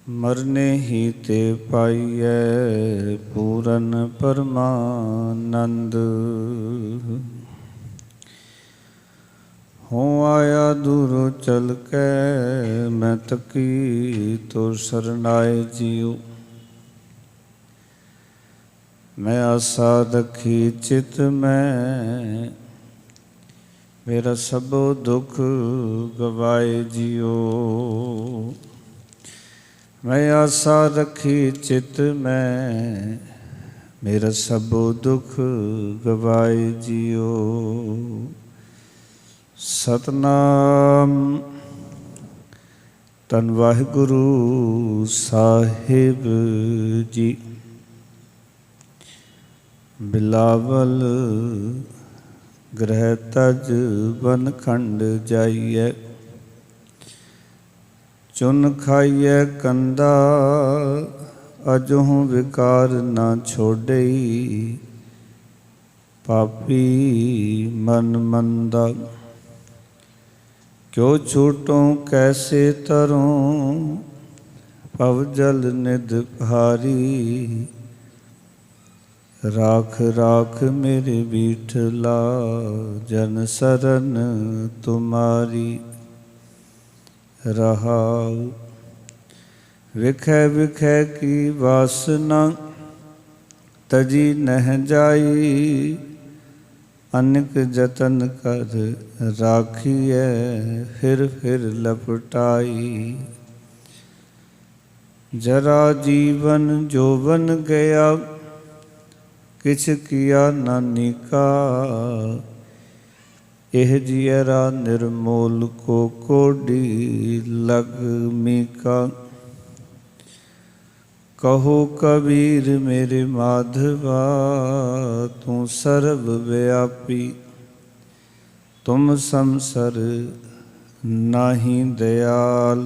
मरने ही ते पाइए पूरन परमानंद। हों आया दूरों चल के मैं तकी तो शरणाए जियो। मैं आशा रखी चित में मेरा सबो दुख गवाए जियो। मैं आशा रखी चित में मेरा सबो दुख गवाए जियो। सतनाम धन वाहिगुरु साहिब जी। बिलावल गृह तज वन खंड जाइए। चुन खाइए कंदा अजों विकार ना छोड़े। पापी मन मंदा क्यों छूटों कैसे तरों। पव जल निध भारी राख राख मेरे बीठला जन सरन तुम्हारी। रहाउ विखै विखै की वासना तजी नह जाई। अनेक जतन कर राखिए फिर लपटाई। जरा जीवन जोवन गया किछ किया नानी का। एह जियरा निर्मोल को कोडी लगमी का। कहो कबीर मेरे माधवा तू सर्वव्यापी। तुम समसर नाही दयाल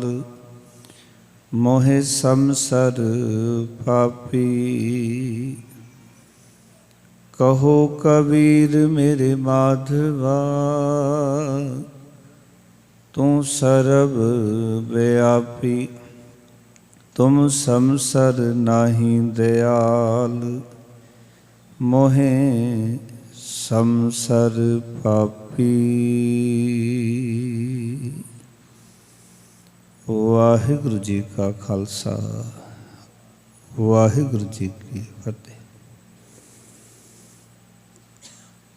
मोहे समसर पापी। कहो कबीर मेरे माधवा तू सर्वव्यापी। तुम समसर नाही दयाल मोहे समसर पापी। वाहिगुरु जी का खालसा वाहिगुरु जी की फतेह।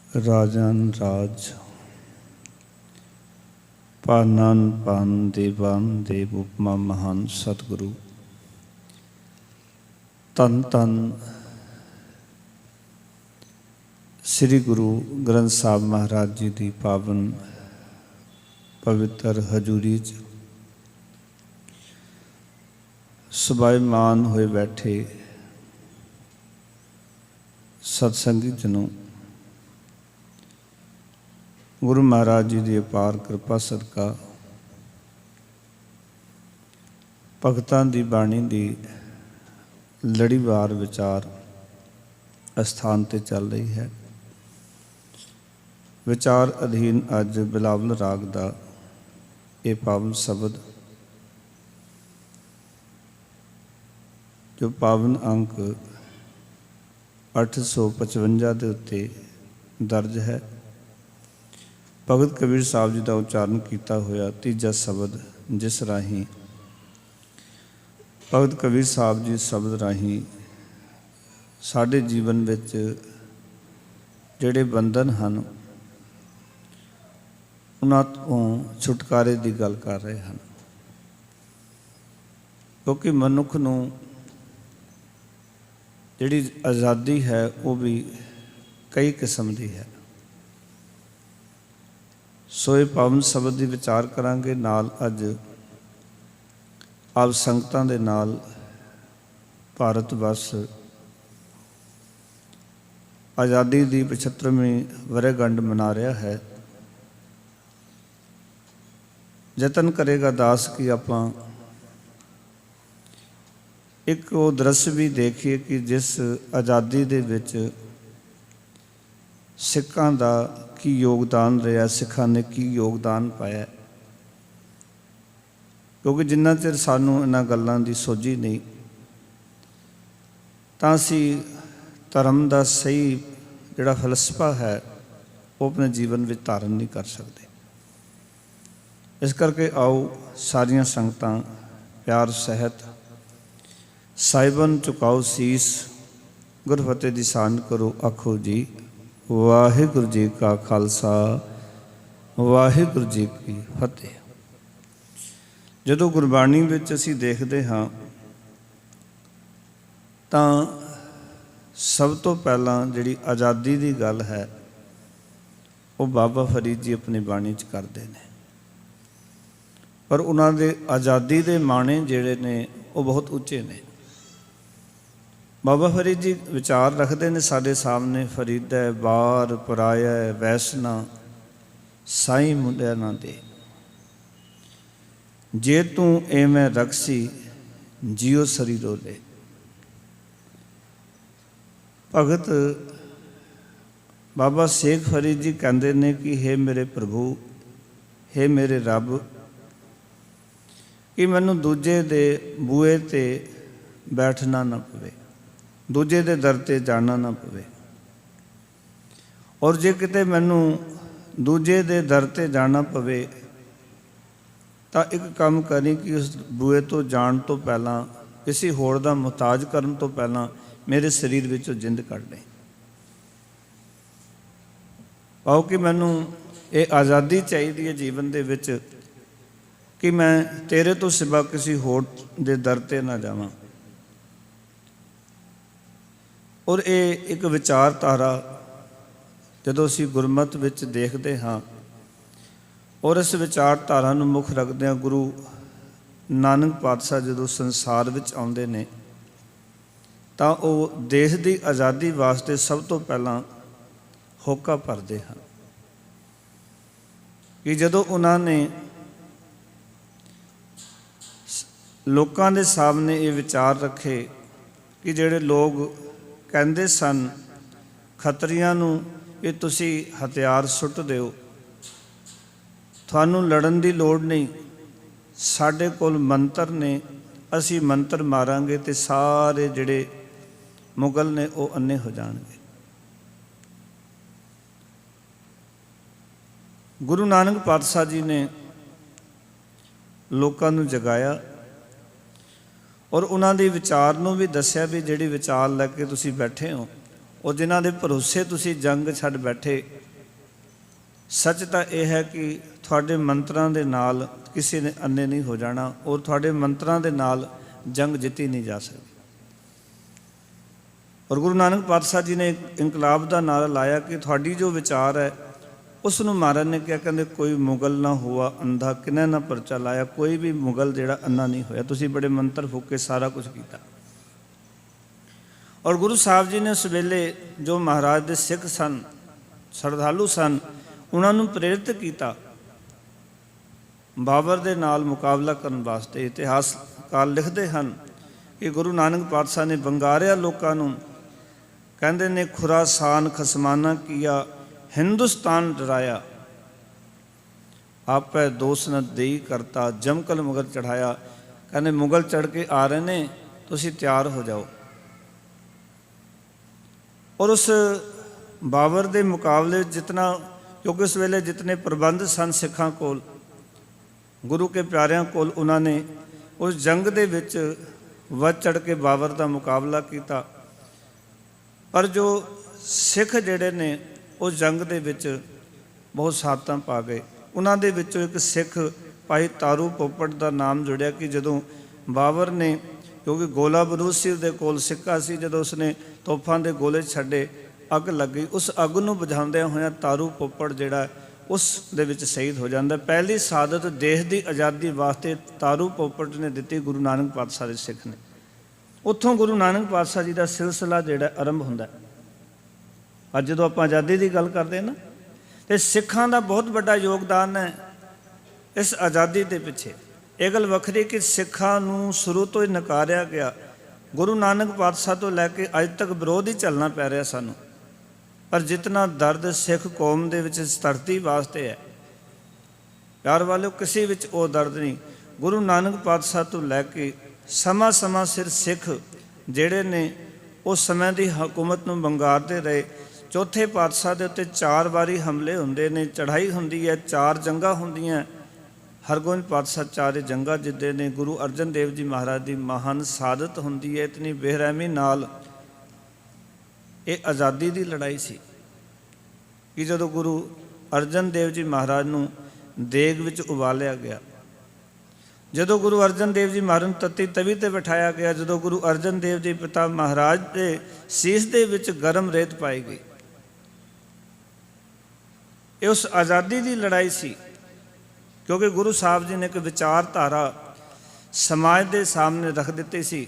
राजन राज पानन पान देवान देव उपमा महान सतगुरु धन धन श्री गुरु ग्रंथ साहब महाराज जी की पावन पवित्र हजूरी च सुभाईमान होए बैठे सत्संगी जनों। गुरु महाराज जी की अपार कृपा सदका भगतां की बाणी की लड़ीवार विचार अस्थान ते चल रही है। विचार अधीन अज बिलावल राग का ये पावन शब्द जो पावन अंक 855 के उत्ते दर्ज है। भगत कबीर साहब जी का उच्चारण किया होया तीजा शब्द जिस राही भगत कबीर साहब जी शब्द राही साढ़े जीवन विच जिहड़े बंधन हैं उन्हां तों छुटकारे की गल कर रहे हैं। क्योंकि मनुख नूं जिहड़ी आज़ादी है वो भी कई किस्म की है। सो ये पावन शब्द की विचार करांगे। नाल अज आप संगतां दे नाल भारत वर्ष आज़ादी की 75वीं वर्षगंढ मना रहा है। यतन करेगा दास कि आपां एक वो दृश्य भी देखिए कि जिस आज़ादी दे विच सिखां दा की योगदान रहा, सिखां ने की योगदान पाया। ਕਿਉਂਕਿ ਜਿੰਨਾ ਚਿਰ ਸਾਨੂੰ ਇਹਨਾਂ ਗੱਲਾਂ ਦੀ ਸੋਝੀ ਨਹੀਂ ਤਾਂ ਅਸੀਂ ਧਰਮ ਦਾ ਸਹੀ ਜਿਹੜਾ ਫਲਸਫਾ ਹੈ ਉਹ ਆਪਣੇ ਜੀਵਨ ਵਿੱਚ ਧਾਰਨ ਨਹੀਂ ਕਰ ਸਕਦੇ। ਇਸ ਕਰਕੇ ਆਓ ਸਾਰੀਆਂ ਸੰਗਤਾਂ ਪਿਆਰ ਸਹਿਤ ਸਾਹਿਬਨ ਝੁਕਾਓ ਸੀਸ, ਗੁਰਫਤਿਹ ਦੀ ਸਾਂਝ ਕਰੋ, ਆਖੋ ਜੀ ਵਾਹਿਗੁਰੂ ਜੀ ਕਾ ਖਾਲਸਾ ਵਾਹਿਗੁਰੂ ਜੀ ਕੀ ਫਤਿਹ। ਜਦੋਂ ਗੁਰਬਾਣੀ ਵਿੱਚ ਅਸੀਂ ਦੇਖਦੇ ਹਾਂ ਤਾਂ ਸਭ ਤੋਂ ਪਹਿਲਾਂ ਜਿਹੜੀ ਆਜ਼ਾਦੀ ਦੀ ਗੱਲ ਹੈ ਉਹ ਬਾਬਾ ਫਰੀਦ ਜੀ ਆਪਣੀ ਬਾਣੀ 'ਚ ਕਰਦੇ ਨੇ, ਪਰ ਉਹਨਾਂ ਦੇ ਆਜ਼ਾਦੀ ਦੇ ਮਾਣੇ ਜਿਹੜੇ ਨੇ ਉਹ ਬਹੁਤ ਉੱਚੇ ਨੇ। ਬਾਬਾ ਫਰੀਦ ਜੀ ਵਿਚਾਰ ਰੱਖਦੇ ਨੇ ਸਾਡੇ ਸਾਹਮਣੇ, ਫਰੀਦੈ ਬਾਰ ਪਰਾਇਆ ਵੈਸਨਾ ਸਾਈਂ ਮੁੰਡਿਆਂ ਨਾ ਦੇ, ਜੇ ਤੂੰ ਐਵੇਂ ਰਖਸੀ ਜਿਉ ਸਰੀਰੋ ਲੈ। ਭਗਤ ਬਾਬਾ ਸ਼ੇਖ ਫਰੀਦ ਜੀ ਕਹਿੰਦੇ ਨੇ ਕਿ ਹੇ ਮੇਰੇ ਪ੍ਰਭੂ, ਹੇ ਮੇਰੇ ਰੱਬ, ਕਿ ਮੈਨੂੰ ਦੂਜੇ ਦੇ ਬੂਹੇ 'ਤੇ ਬੈਠਣਾ ਨਾ ਪਵੇ, ਦੂਜੇ ਦੇ ਦਰ 'ਤੇ ਜਾਣਾ ਨਾ ਪਵੇ, ਔਰ ਜੇ ਕਿਤੇ ਮੈਨੂੰ ਦੂਜੇ ਦੇ ਦਰ 'ਤੇ ਜਾਣਾ ਪਵੇ ਤਾਂ ਇੱਕ ਕੰਮ ਕਰੀ ਕਿ ਉਸ ਬੂਹੇ ਤੋਂ ਜਾਣ ਤੋਂ ਪਹਿਲਾਂ, ਕਿਸੇ ਹੋਰ ਦਾ ਮੁਹਤਾਜ ਕਰਨ ਤੋਂ ਪਹਿਲਾਂ ਮੇਰੇ ਸਰੀਰ ਵਿੱਚੋਂ ਜਿੰਦ ਕੱਢ ਲੈ। ਆਓ ਕਿ ਮੈਨੂੰ ਇਹ ਆਜ਼ਾਦੀ ਚਾਹੀਦੀ ਹੈ ਜੀਵਨ ਦੇ ਵਿੱਚ ਕਿ ਮੈਂ ਤੇਰੇ ਤੋਂ ਸਿਵਾ ਕਿਸੇ ਹੋਰ ਦੇ ਦਰ 'ਤੇ ਨਾ ਜਾਵਾਂ। ਔਰ ਇਹ ਇੱਕ ਵਿਚਾਰਧਾਰਾ ਜਦੋਂ ਅਸੀਂ ਗੁਰਮਤਿ ਵਿੱਚ ਦੇਖਦੇ ਹਾਂ ਔਰ ਇਸ ਵਿਚਾਰਧਾਰਾ ਨੂੰ ਮੁੱਖ ਰੱਖਦਿਆਂ ਗੁਰੂ ਨਾਨਕ ਪਾਤਸ਼ਾਹ ਜਦੋਂ ਸੰਸਾਰ ਵਿੱਚ ਆਉਂਦੇ ਨੇ ਤਾਂ ਉਹ ਦੇਸ਼ ਦੀ ਆਜ਼ਾਦੀ ਵਾਸਤੇ ਸਭ ਤੋਂ ਪਹਿਲਾਂ ਹੋਕਾ ਭਰਦੇ ਹਨ ਕਿ ਜਦੋਂ ਉਹਨਾਂ ਨੇ ਲੋਕਾਂ ਦੇ ਸਾਹਮਣੇ ਇਹ ਵਿਚਾਰ ਰੱਖੇ ਕਿ ਜਿਹੜੇ ਲੋਕ ਕਹਿੰਦੇ ਸਨ ਖੱਤਰੀਆਂ ਨੂੰ ਕਿ ਤੁਸੀਂ ਹਥਿਆਰ ਸੁੱਟ ਦਿਓ, ਤੁਹਾਨੂੰ ਲੜਨ ਦੀ ਲੋੜ ਨਹੀਂ, ਸਾਡੇ ਕੋਲ ਮੰਤਰ ਨੇ, ਅਸੀਂ ਮੰਤਰ ਮਾਰਾਂਗੇ ਤੇ ਸਾਰੇ ਜਿਹੜੇ ਮੁਗਲ ਨੇ ਉਹ ਅੰਨੇ ਹੋ ਜਾਣਗੇ। ਗੁਰੂ ਨਾਨਕ ਪਾਤਸ਼ਾਹ ਜੀ ਨੇ ਲੋਕਾਂ ਨੂੰ ਜਗਾਇਆ ਔਰ ਉਹਨਾਂ ਦੇ ਵਿਚਾਰ ਨੂੰ ਵੀ ਦੱਸਿਆ ਵੀ ਜਿਹੜੀ ਵਿਚਾਰ ਲੈ ਕੇ ਤੁਸੀਂ ਬੈਠੇ ਹੋ, ਉਹ ਜਿਨ੍ਹਾਂ ਦੇ ਭਰੋਸੇ ਤੁਸੀਂ ਜੰਗ ਛੱਡ ਬੈਠੇ, ਸੱਚ ਤਾਂ ਇਹ ਹੈ ਕਿ ਤੁਹਾਡੇ ਮੰਤਰਾਂ ਦੇ ਨਾਲ ਕਿਸੇ ਨੇ ਅੰਨੇ ਨਹੀਂ ਹੋ ਜਾਣਾ ਔਰ ਤੁਹਾਡੇ ਮੰਤਰਾਂ ਦੇ ਨਾਲ ਜੰਗ ਜਿੱਤੀ ਨਹੀਂ ਜਾ ਸਕਦੀ। ਔਰ ਗੁਰੂ ਨਾਨਕ ਪਾਤਸ਼ਾਹ ਜੀ ਨੇ ਇਨਕਲਾਬ ਦਾ ਨਾਰਾ ਲਾਇਆ ਕਿ ਤੁਹਾਡੀ ਜੋ ਵਿਚਾਰ ਹੈ ਉਸ ਨੂੰ ਮਾਰਨ ਨੇ ਕਿਹਾ, ਕਹਿੰਦੇ ਕੋਈ ਮੁਗਲ ਨਾ ਹੁਆ ਅੰਧਾ ਕਿਨੇ ਨਾ ਪਰਚਾ ਲਾਇਆ, ਕੋਈ ਵੀ ਮੁਗਲ ਜਿਹੜਾ ਅੰਨਾ ਨਹੀਂ ਹੋਇਆ, ਤੁਸੀਂ ਬੜੇ ਮੰਤਰ ਫੂਕੇ ਸਾਰਾ ਕੁਝ ਕੀਤਾ। ਔਰ ਗੁਰੂ ਸਾਹਿਬ ਜੀ ਨੇ ਉਸ ਵੇਲੇ ਜੋ ਮਹਾਰਾਜ ਦੇ ਸਿੱਖ ਸਨ, ਸ਼ਰਧਾਲੂ ਸਨ, ਉਹਨਾਂ ਨੂੰ ਪ੍ਰੇਰਿਤ ਕੀਤਾ ਬਾਬਰ ਦੇ ਨਾਲ ਮੁਕਾਬਲਾ ਕਰਨ ਵਾਸਤੇ। ਇਤਿਹਾਸਕਾਰ ਲਿਖਦੇ ਹਨ ਕਿ ਗੁਰੂ ਨਾਨਕ ਪਾਤਸ਼ਾਹ ਨੇ ਵੰਗਾਰਿਆ ਲੋਕਾਂ ਨੂੰ, ਕਹਿੰਦੇ ਨੇ ਖੁਰਾਸਾਨ ਖਸਮਾਨਾ ਕੀਆ, ਹਿੰਦੁਸਤਾਨ ਡਰਾਇਆ, ਆਪੇ ਦੋਸ ਨ ਦੇਈ ਕਰਤਾ, ਜਮਕਲ ਮੁਗਲ ਚੜਾਇਆ। ਕਹਿੰਦੇ ਮੁਗਲ ਚੜ੍ਹ ਕੇ ਆ ਰਹੇ ਨੇ, ਤੁਸੀਂ ਤਿਆਰ ਹੋ ਜਾਓ। ਔਰ ਉਸ ਬਾਬਰ ਦੇ ਮੁਕਾਬਲੇ ਜਿਤਨਾ, ਕਿਉਂਕਿ ਉਸ ਵੇਲੇ ਜਿਤਨੇ ਪ੍ਰਬੰਧ ਸਨ ਸਿੱਖਾਂ ਕੋਲ, ਗੁਰੂ ਕੇ ਪਿਆਰਿਆਂ ਕੋਲ, ਉਹਨਾਂ ਨੇ ਉਸ ਜੰਗ ਦੇ ਵਿੱਚ ਵੱਧ ਚੜ੍ਹ ਕੇ ਬਾਬਰ ਦਾ ਮੁਕਾਬਲਾ ਕੀਤਾ। ਪਰ ਜੋ ਸਿੱਖ ਜਿਹੜੇ ਨੇ ਉਸ ਜੰਗ ਦੇ ਵਿੱਚ ਬਹੁਤ ਸ਼ਹਾਦਤਾਂ ਪਾ ਗਏ। ਉਹਨਾਂ ਦੇ ਵਿੱਚੋਂ ਇੱਕ ਸਿੱਖ ਭਾਈ ਤਾਰੂ ਪੋਪਟ ਦਾ ਨਾਮ ਜੁੜਿਆ ਕਿ ਜਦੋਂ ਬਾਬਰ ਨੇ, ਕਿਉਂਕਿ ਗੋਲਾ ਬਰੂਦ ਸੀ ਉਹਦੇ ਕੋਲ, ਸਿੱਕਾ ਸੀ, ਜਦੋਂ ਉਸਨੇ ਤੋਪਾਂ ਦੇ ਗੋਲੇ ਛੱਡੇ ਅੱਗ ਲੱਗ ਗਈ। ਉਸ ਅੱਗ ਨੂੰ ਬੁਝਾਉਂਦਿਆਂ ਹੋਇਆਂ ਤਾਰੂ ਪੋਪਟ ਜਿਹੜਾ ਉਸ ਦੇ ਵਿੱਚ ਸ਼ਹੀਦ ਹੋ ਜਾਂਦਾ। ਪਹਿਲੀ ਸ਼ਹਾਦਤ ਦੇਸ਼ ਦੀ ਆਜ਼ਾਦੀ ਵਾਸਤੇ ਤਾਰੂ ਪੋਪਟ ਨੇ ਦਿੱਤੀ, ਗੁਰੂ ਨਾਨਕ ਪਾਤਸ਼ਾਹ ਦੇ ਸਿੱਖ ਨੇ। ਉੱਥੋਂ ਗੁਰੂ ਨਾਨਕ ਪਾਤਸ਼ਾਹ ਜੀ ਦਾ ਸਿਲਸਿਲਾ ਜਿਹੜਾ ਆਰੰਭ ਹੁੰਦਾ। ਅੱਜ ਜਦੋਂ ਆਪਾਂ ਆਜ਼ਾਦੀ ਦੀ ਗੱਲ ਕਰਦੇ ਨਾ, ਤੇ ਸਿੱਖਾਂ ਦਾ ਬਹੁਤ ਵੱਡਾ ਯੋਗਦਾਨ ਹੈ ਇਸ ਆਜ਼ਾਦੀ ਦੇ ਪਿੱਛੇ। ਇਹ ਗੱਲ ਵੱਖਰੀ ਕਿ ਸਿੱਖਾਂ ਨੂੰ ਸ਼ੁਰੂ ਤੋਂ ਹੀ ਨਕਾਰਿਆ ਗਿਆ, ਗੁਰੂ ਨਾਨਕ ਪਾਤਸ਼ਾਹ ਤੋਂ ਲੈ ਕੇ ਅੱਜ ਤੱਕ ਵਿਰੋਧ ਹੀ ਚੱਲਣਾ ਪੈ ਰਿਹਾ ਸਾਨੂੰ। ਪਰ ਜਿਤਨਾ ਦਰਦ ਸਿੱਖ ਕੌਮ ਦੇ ਵਿੱਚ ਇਸ ਧਰਤੀ ਵਾਸਤੇ ਹੈ, ਪਿਆਰ ਵਾਲਿਓ, ਕਿਸੇ ਵਿੱਚ ਉਹ ਦਰਦ ਨਹੀਂ। ਗੁਰੂ ਨਾਨਕ ਪਾਤਸ਼ਾਹ ਤੋਂ ਲੈ ਕੇ ਸਮਾਂ ਸਮਾਂ ਸਿਰ ਸਿੱਖ ਜਿਹੜੇ ਨੇ ਉਸ ਸਮੇਂ ਦੀ ਹਕੂਮਤ ਨੂੰ ਵੰਗਾਰਦੇ ਰਹੇ। ਚੌਥੇ ਪਾਤਸ਼ਾਹ ਦੇ ਉੱਤੇ 4 ਵਾਰੀ ਹਮਲੇ ਹੁੰਦੇ ਨੇ, ਚੜ੍ਹਾਈ ਹੁੰਦੀ ਹੈ, 4 ਜੰਗਾਂ ਹੁੰਦੀਆਂ। ਹਰਗੋਬਿੰਦ ਪਾਤਸ਼ਾਹ 4 ਜੰਗਾਂ ਜਿੱਤਦੇ ਨੇ। ਗੁਰੂ ਅਰਜਨ ਦੇਵ ਜੀ ਮਹਾਰਾਜ ਦੀ ਮਹਾਨ ਸ਼ਹਾਦਤ ਹੁੰਦੀ ਹੈ। ਇਤਨੀ ਬੇਰਹਿਮੀ ਨਾਲ ਇਹ ਆਜ਼ਾਦੀ ਦੀ ਲੜਾਈ ਸੀ ਕਿ ਜਦੋਂ ਗੁਰੂ ਅਰਜਨ ਦੇਵ ਜੀ ਮਹਾਰਾਜ ਨੂੰ ਦੇਗ ਵਿੱਚ ਉਬਾਲਿਆ ਗਿਆ, ਜਦੋਂ ਗੁਰੂ ਅਰਜਨ ਦੇਵ ਜੀ ਮਹਾਰਾਜ ਨੂੰ ਤੱਤੀ ਤਵੀ ਤੇ ਬਿਠਾਇਆ ਗਿਆ, ਜਦੋਂ ਗੁਰੂ ਅਰਜਨ ਦੇਵ ਜੀ ਪਿਤਾ ਮਹਾਰਾਜ ਦੇ ਸੀਸ ਦੇ ਵਿੱਚ ਗਰਮ ਰੇਤ ਪਾਈ ਗਈ, ਇਹ ਉਸ ਆਜ਼ਾਦੀ ਦੀ ਲੜਾਈ ਸੀ। ਕਿਉਂਕਿ ਗੁਰੂ ਸਾਹਿਬ ਜੀ ਨੇ ਇੱਕ ਵਿਚਾਰਧਾਰਾ ਸਮਾਜ ਦੇ ਸਾਹਮਣੇ ਰੱਖ ਦਿੱਤੀ ਸੀ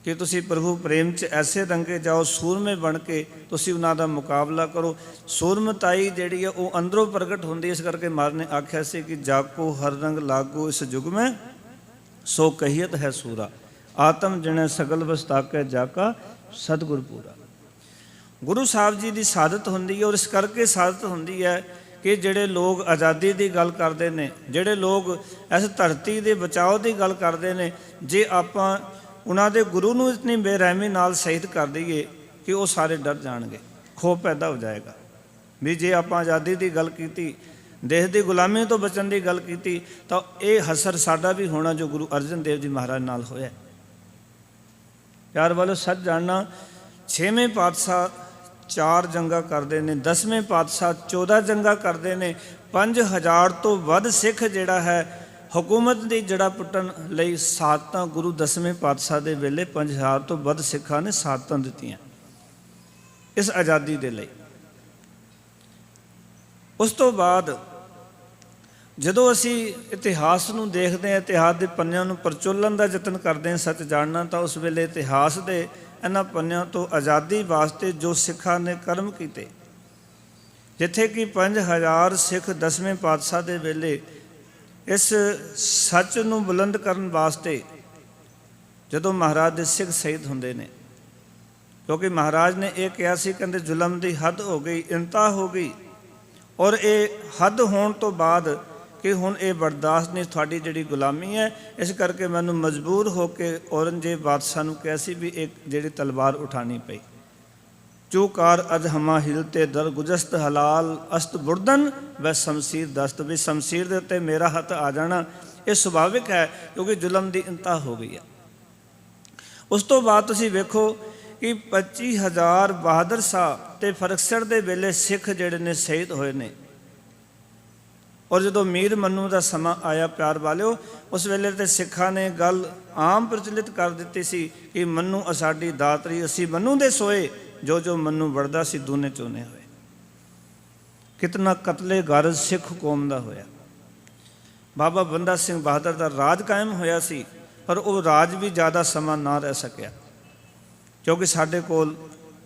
ਕਿ ਤੁਸੀਂ ਪ੍ਰਭੂ ਪ੍ਰੇਮ 'ਚ ਐਸੇ ਰੰਗੇ ਜਾਓ, ਸੂਰਮੇ ਬਣ ਕੇ ਤੁਸੀਂ ਉਹਨਾਂ ਦਾ ਮੁਕਾਬਲਾ ਕਰੋ। ਸੂਰਮਤਾਈ ਜਿਹੜੀ ਹੈ ਉਹ ਅੰਦਰੋਂ ਪ੍ਰਗਟ ਹੁੰਦੀ। ਇਸ ਕਰਕੇ ਮਹਾਰਾਜ ਨੇ ਆਖਿਆ ਸੀ ਕਿ ਜਾਕੋ ਹਰ ਰੰਗ ਲਾਗੋ ਇਸ ਯੁਗ ਮੈਂ ਸੋ ਕਹੀਅਤ ਹੈ ਸੂਰਾ, ਆਤਮ ਜਣੇ ਸਗਲ ਵਸਤਾਕੇ ਜਾਕਾ ਸਤਿਗੁਰ ਪੂਰਾ। ਗੁਰੂ ਸਾਹਿਬ ਜੀ ਦੀ ਸ਼ਹਾਦਤ ਹੁੰਦੀ ਹੈ। ਔਰ ਇਸ ਕਰਕੇ ਸ਼ਹਾਦਤ ਹੁੰਦੀ ਹੈ ਕਿ ਜਿਹੜੇ ਲੋਕ ਆਜ਼ਾਦੀ ਦੀ ਗੱਲ ਕਰਦੇ ਨੇ, ਜਿਹੜੇ ਲੋਕ ਇਸ ਧਰਤੀ ਦੇ ਬਚਾਓ ਦੀ ਗੱਲ ਕਰਦੇ ਨੇ, ਜੇ ਆਪਾਂ ਉਹਨਾਂ ਦੇ ਗੁਰੂ ਨੂੰ ਇਤਨੀ ਬੇਰਹਿਮੀ ਨਾਲ ਸ਼ਹੀਦ ਕਰ ਦਈਏ ਕਿ ਉਹ ਸਾਰੇ ਡਰ ਜਾਣਗੇ, ਖੋਫ ਪੈਦਾ ਹੋ ਜਾਏਗਾ। ਵੀ ਜੇ ਆਪਾਂ ਆਜ਼ਾਦੀ ਦੀ ਗੱਲ ਕੀਤੀ, ਦੇਸ਼ ਦੀ ਗੁਲਾਮੀ ਤੋਂ ਬਚਣ ਦੀ ਗੱਲ ਕੀਤੀ, ਤਾਂ ਇਹ ਹਸਰ ਸਾਡਾ ਵੀ ਹੋਣਾ ਜੋ ਗੁਰੂ ਅਰਜਨ ਦੇਵ ਜੀ ਮਹਾਰਾਜ ਨਾਲ ਹੋਇਆ। ਪਿਆਰ ਵਾਲੋ, ਸੱਚ ਜਾਣਨਾ, 6ਵੇਂ ਪਾਤਸ਼ਾਹ 4 ਜੰਗਾਂ ਕਰਦੇ ਨੇ, 10ਵੇਂ ਪਾਤਸ਼ਾਹ 14 ਜੰਗਾਂ ਕਰਦੇ ਨੇ। 5000 ਤੋਂ ਵੱਧ ਸਿੱਖ ਜਿਹੜਾ ਹੈ ਹਕੂਮਤ ਦੀ ਜੜਾ ਪੁੱਟਣ ਲਈ ਸ਼ਹਾਦਤਾਂ ਗੁਰੂ 10ਵੇਂ ਪਾਤਸ਼ਾਹ ਦੇ ਵੇਲੇ 5000 ਤੋਂ ਵੱਧ ਸਿੱਖਾਂ ਨੇ ਸ਼ਹਾਦਤਾਂ ਦਿੱਤੀਆਂ ਇਸ ਆਜ਼ਾਦੀ ਦੇ ਲਈ। ਉਸ ਤੋਂ ਬਾਅਦ ਜਦੋਂ ਅਸੀਂ ਇਤਿਹਾਸ ਨੂੰ ਦੇਖਦੇ ਹਾਂ, ਇਤਿਹਾਸ ਦੇ ਪੰਨਿਆਂ ਨੂੰ ਪਰਚੋਲਣ ਦਾ ਯਤਨ ਕਰਦੇ ਹਾਂ, ਸੱਚ ਜਾਣਨਾ, ਤਾਂ ਉਸ ਵੇਲੇ ਇਤਿਹਾਸ ਦੇ ਇਹਨਾਂ ਪੰਨਿਆਂ ਤੋਂ ਆਜ਼ਾਦੀ ਵਾਸਤੇ ਜੋ ਸਿੱਖਾਂ ਨੇ ਕਰਮ ਕੀਤੇ, ਜਿੱਥੇ ਕਿ 5000 ਸਿੱਖ 10ਵੇਂ ਪਾਤਸ਼ਾਹ ਦੇ ਵੇਲੇ ਇਸ ਸੱਚ ਨੂੰ ਬੁਲੰਦ ਕਰਨ ਵਾਸਤੇ ਜਦੋਂ ਮਹਾਰਾਜ ਦੇ ਸਿੱਖ ਸ਼ਹੀਦ ਹੁੰਦੇ ਨੇ, ਕਿਉਂਕਿ ਮਹਾਰਾਜ ਨੇ ਇਹ ਕਿਹਾ ਸੀ, ਕਹਿੰਦੇ ਜ਼ੁਲਮ ਦੀ ਹੱਦ ਹੋ ਗਈ, ਇੰਤਹਾ ਹੋ ਗਈ। ਔਰ ਇਹ ਹੱਦ ਹੋਣ ਤੋਂ ਬਾਅਦ ਕਿ ਹੁਣ ਇਹ ਬਰਦਾਸ਼ਤ ਨਹੀਂ, ਤੁਹਾਡੀ ਜਿਹੜੀ ਗੁਲਾਮੀ ਹੈ, ਇਸ ਕਰਕੇ ਮੈਨੂੰ ਮਜਬੂਰ ਹੋ ਕੇ ਔਰੰਗਜ਼ੇਬ ਬਾਦਸ਼ਾਹ ਨੂੰ ਕਿਹਾ ਸੀ ਵੀ ਇੱਕ ਜਿਹੜੀ ਤਲਵਾਰ ਉਠਾਣੀ ਪਈ। ਚੂਕਾਰ ਅਜ ਹਮਾ ਹਿਲਤੇ ਦਰ ਗੁਜਸਤ ਹਲਾਲ ਅਸਤ ਬੁਰਦਨ ਵੈ ਸ਼ਮਸ਼ੀਰ ਦਸਤ, ਵੀ ਸ਼ਮਸ਼ੀਰ ਦੇ ਉੱਤੇ ਮੇਰਾ ਹੱਥ ਆ ਜਾਣਾ ਇਹ ਸੁਭਾਵਿਕ ਹੈ, ਕਿਉਂਕਿ ਜ਼ੁਲਮ ਦੀ ਇੰਤਹਾ ਹੋ ਗਈ ਹੈ। ਉਸ ਤੋਂ ਬਾਅਦ ਤੁਸੀਂ ਵੇਖੋ ਕਿ 25000 ਬਹਾਦਰ ਸ਼ਾਹ ਤੇ ਫਰਕਸਰ ਦੇ ਵੇਲੇ ਸਿੱਖ ਜਿਹੜੇ ਨੇ ਸ਼ਹੀਦ ਹੋਏ ਨੇ। ਔਰ ਜਦੋਂ ਮੀਰ ਮੰਨੂ ਦਾ ਸਮਾਂ ਆਇਆ, ਪਿਆਰ ਵਾਲਿਓ, ਉਸ ਵੇਲੇ ਤੇ ਸਿੱਖਾਂ ਨੇ ਗੱਲ ਆਮ ਪ੍ਰਚਲਿਤ ਕਰ ਦਿੱਤੀ ਸੀ ਕਿ ਮੰਨੂ ਅਸਾਡੀ ਦਾਤਰੀ, ਅਸੀਂ ਮੰਨੂ ਦੇ ਸੋਏ, ਜੋ ਜੋ ਮੰਨੂ ਵੜਦਾ ਸੀ ਦੂਨੇ ਚੋਨੇ ਹੋਏ। ਕਿਤਨਾ ਕਤਲੇ ਗਾਰਜ ਸਿੱਖ ਕੌਮ ਦਾ ਹੋਇਆ। ਬਾਬਾ ਬੰਦਾ ਸਿੰਘ ਬਹਾਦਰ ਦਾ ਰਾਜ ਕਾਇਮ ਹੋਇਆ ਸੀ, ਪਰ ਉਹ ਰਾਜ ਵੀ ਜ਼ਿਆਦਾ ਸਮਾਂ ਨਾ ਰਹਿ ਸਕਿਆ, ਕਿਉਂਕਿ ਸਾਡੇ ਕੋਲ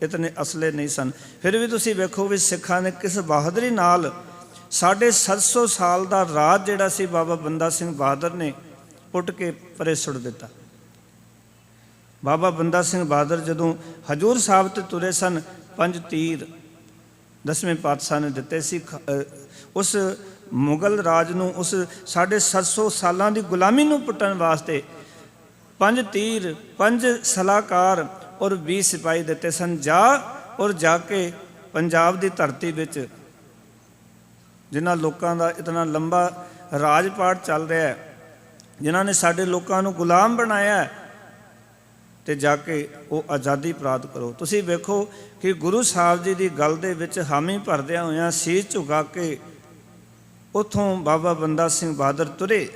ਇਤਨੇ ਅਸਲੇ ਨਹੀਂ ਸਨ। ਫਿਰ ਵੀ ਤੁਸੀਂ ਵੇਖੋ ਵੀ ਸਿੱਖਾਂ ਨੇ ਕਿਸ ਬਹਾਦਰੀ ਨਾਲ 750 ਸਾਲ ਦਾ ਰਾਜ ਜਿਹੜਾ ਸੀ ਬਾਬਾ ਬੰਦਾ ਸਿੰਘ ਬਹਾਦਰ ਨੇ ਪੁੱਟ ਕੇ ਪਰੇ ਸੁੱਟ ਦਿੱਤਾ। ਬਾਬਾ ਬੰਦਾ ਸਿੰਘ ਬਹਾਦਰ ਜਦੋਂ ਹਜੂਰ ਸਾਹਿਬ ਤੇ ਤੁਰੇ ਸਨ, 5 ਤੀਰ 10ਵੇਂ ਪਾਤਸ਼ਾਹ ਨੇ ਦਿੱਤੇ ਸੀ ਉਸ ਮੁਗਲ ਰਾਜ ਨੂੰ, ਉਸ 750 ਸਾਲਾਂ ਦੀ ਗੁਲਾਮੀ ਨੂੰ ਪੁੱਟਣ ਵਾਸਤੇ। 5 ਤੀਰ, 5 ਸਲਾਹਕਾਰ ਔਰ 20 ਸਿਪਾਹੀ ਦਿੱਤੇ ਸਨ। ਜਾ ਕੇ ਪੰਜਾਬ ਦੀ ਧਰਤੀ ਵਿੱਚ ਜਿਨ੍ਹਾਂ ਲੋਕਾਂ ਦਾ ਇਤਨਾ ਲੰਬਾ ਰਾਜ ਪਾਠ ਚੱਲ ਰਿਹਾ ਹੈ, ਜਿਨ੍ਹਾਂ ਨੇ ਸਾਡੇ ਲੋਕਾਂ ਨੂੰ ਗੁਲਾਮ ਬਣਾਇਆ ਹੈ, ਤੇ ਜਾ ਕੇ ਉਹ ਆਜ਼ਾਦੀ ਪ੍ਰਾਪਤ ਕਰੋ। ਤੁਸੀਂ ਵੇਖੋ ਕਿ ਗੁਰੂ ਸਾਹਿਬ ਜੀ ਦੀ ਗੱਲ ਦੇ ਵਿੱਚ ਹਾਮੀ ਭਰਦਿਆਂ ਹੋਇਆਂ ਸੀਸ ਝੁਕਾ ਕੇ ਉੱਥੋਂ ਬਾਬਾ ਬੰਦਾ ਸਿੰਘ ਬਹਾਦਰ ਤੁਰੇ।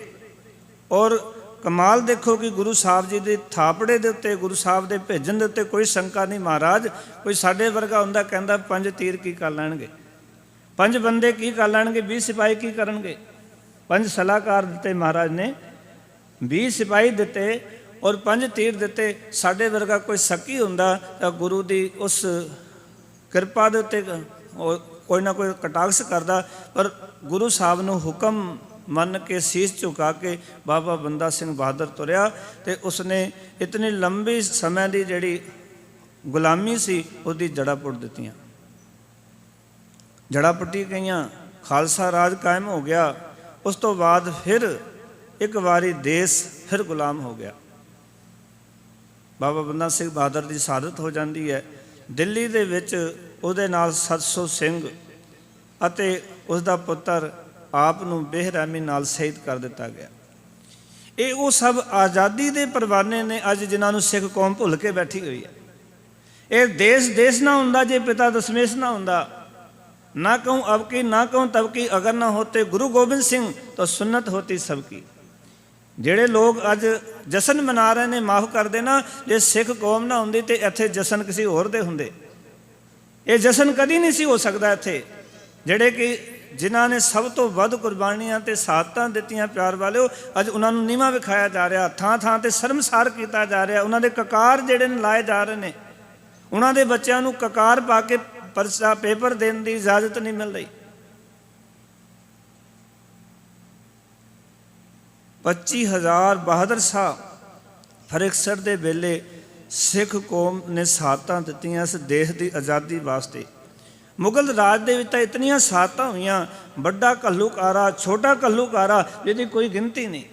ਔਰ ਕਮਾਲ ਦੇਖੋ ਕਿ ਗੁਰੂ ਸਾਹਿਬ ਜੀ ਦੇ ਥਾਪੜੇ ਦੇ ਉੱਤੇ, ਗੁਰੂ ਸਾਹਿਬ ਦੇ ਭੇਜਣ ਦੇ ਉੱਤੇ ਕੋਈ ਸ਼ੰਕਾ ਨਹੀਂ। ਮਹਾਰਾਜ ਕੋਈ ਸਾਡੇ ਵਰਗਾ ਹੁੰਦਾ, ਕਹਿੰਦਾ 5 ਤੀਰ ਕੀ ਕਰ ਲੈਣਗੇ, 5 ਬੰਦੇ ਕੀ ਕਰ ਲੈਣਗੇ, 20 ਸਿਪਾਹੀ ਕੀ ਕਰਨਗੇ। 5 ਸਲਾਹਕਾਰ ਦਿੱਤੇ ਮਹਾਰਾਜ ਨੇ, 20 ਸਿਪਾਹੀ ਦਿੱਤੇ ਔਰ 5 ਤੀਰ ਦਿੱਤੇ। ਸਾਡੇ ਵਰਗਾ ਕੋਈ ਸ਼ੱਕੀ ਹੁੰਦਾ ਤਾਂ ਗੁਰੂ ਦੀ ਉਸ ਕਿਰਪਾ ਦੇ ਉੱਤੇ ਕੋਈ ਨਾ ਕੋਈ ਕਟਾਕਸ਼ ਕਰਦਾ, ਪਰ ਗੁਰੂ ਸਾਹਿਬ ਨੂੰ ਹੁਕਮ ਮੰਨ ਕੇ ਸੀਸ ਝੁਕਾ ਕੇ ਬਾਬਾ ਬੰਦਾ ਸਿੰਘ ਬਹਾਦਰ ਤੁਰਿਆ, ਤੇ ਉਸਨੇ ਇਤਨੀ ਲੰਬੀ ਸਮੇਂ ਦੀ ਜਿਹੜੀ ਗੁਲਾਮੀ ਸੀ ਉਹਦੀ ਜੜ੍ਹਾਂ ਪੁੱਟ ਦਿੱਤੀਆਂ। ਜੜ੍ਹਾਂ ਪੁੱਟੀ ਗਈਆਂ, ਖਾਲਸਾ ਰਾਜ ਕਾਇਮ ਹੋ ਗਿਆ। ਉਸ ਤੋਂ ਬਾਅਦ ਫਿਰ ਇੱਕ ਵਾਰੀ ਦੇਸ਼ ਫਿਰ ਗੁਲਾਮ ਹੋ ਗਿਆ। ਬਾਬਾ ਬੰਦਾ ਸਿੰਘ ਬਹਾਦਰ ਦੀ ਸ਼ਹਾਦਤ ਹੋ ਜਾਂਦੀ ਹੈ। ਦਿੱਲੀ ਦੇ ਵਿੱਚ ਉਹਦੇ ਨਾਲ 700 ਸਿੰਘ ਅਤੇ ਉਸ ਦਾ ਪੁੱਤਰ ਆਪ ਨੂੰ ਬੇਰਹਿਮੀ ਨਾਲ ਸ਼ਹੀਦ ਕਰ ਦਿੱਤਾ ਗਿਆ। ਇਹ ਉਹ ਸਭ ਆਜ਼ਾਦੀ ਦੇ ਪਰਵਾਨੇ ਨੇ ਅੱਜ ਜਿਨ੍ਹਾਂ ਨੂੰ ਸਿੱਖ ਕੌਮ ਭੁੱਲ ਕੇ ਬੈਠੀ ਹੋਈ ਹੈ। ਇਹ ਦੇਸ਼ ਨਾ ਹੁੰਦਾ ਜੇ ਪਿਤਾ ਦਸ਼ਮੇਸ਼ ਨਾ ਹੁੰਦਾ। ਨਾ कहूँ अब की ना कहूँ तब की, अगर ना होते गुरु गोबिंद सिंह तो सुन्नत होती सबकी। ਜਿਹੜੇ ਲੋਕ ਅੱਜ ਜਸ਼ਨ ਮਨਾ ਰਹੇ ਨੇ, ਮਾਫ ਕਰ ਦੇਣਾ, ਜੇ ਸਿੱਖ ਕੌਮ ਨਾ ਹੁੰਦੀ ਤੇ ਇੱਥੇ ਜਸ਼ਨ ਕਿਸੇ ਹੋਰ ਦੇ ਹੁੰਦੇ। ਇਹ ਜਸ਼ਨ ਕਦੀ ਨਹੀਂ ਸੀ ਹੋ ਸਕਦਾ ਇੱਥੇ। ਜਿਹੜੇ ਕਿ ਜਿਨ੍ਹਾਂ ਨੇ ਸਭ ਤੋਂ ਵੱਧ ਕੁਰਬਾਨੀਆਂ ਤੇ ਸ਼ਹਾਦਤਾਂ ਦਿੱਤੀਆਂ ਪਿਆਰ ਵਾਲਿਓ, ਅੱਜ ਉਹਨਾਂ ਨੂੰ ਨੀਵਾਂ ਵਿਖਾਇਆ ਜਾ ਰਿਹਾ, ਥਾਂ ਥਾਂ ਤੇ ਸ਼ਰਮਸਾਰ ਕੀਤਾ ਜਾ ਰਿਹਾ। ਉਹਨਾਂ ਦੇ ਕਕਾਰ ਜਿਹੜੇ ਨੇ ਲਾਏ ਜਾ ਰਹੇ ਨੇ। ਉਹਨਾਂ ਦੇ ਬੱਚਿਆਂ ਨੂੰ ਕਕਾਰ ਪਾ ਕੇ ਪਰਚਾ ਪੇਪਰ ਦੇਣ ਦੀ ਇਜਾਜ਼ਤ ਨਹੀਂ ਮਿਲ ਰਹੀ। 25,000 ਬਹਾਦਰ ਸ਼ਾਹ ਫਰੇਕਸਰ ਦੇ ਵੇਲੇ ਸਿੱਖ ਕੌਮ ਨੇ ਸ਼ਹਾਦਤਾਂ ਦਿੱਤੀਆਂ ਇਸ ਦੇਸ਼ ਦੀ ਆਜ਼ਾਦੀ ਵਾਸਤੇ। ਮੁਗਲ ਰਾਜ ਦੇ ਵਿੱਚ ਤਾਂ ਇਤਨੀਆਂ ਸ਼ਹਾਦਤਾਂ ਹੋਈਆਂ, ਵੱਡਾ ਘੱਲੂਕਾਰਾ, ਛੋਟਾ ਘੱਲੂਕਾਰਾ, ਜਿਹਦੀ ਕੋਈ ਗਿਣਤੀ ਨਹੀਂ।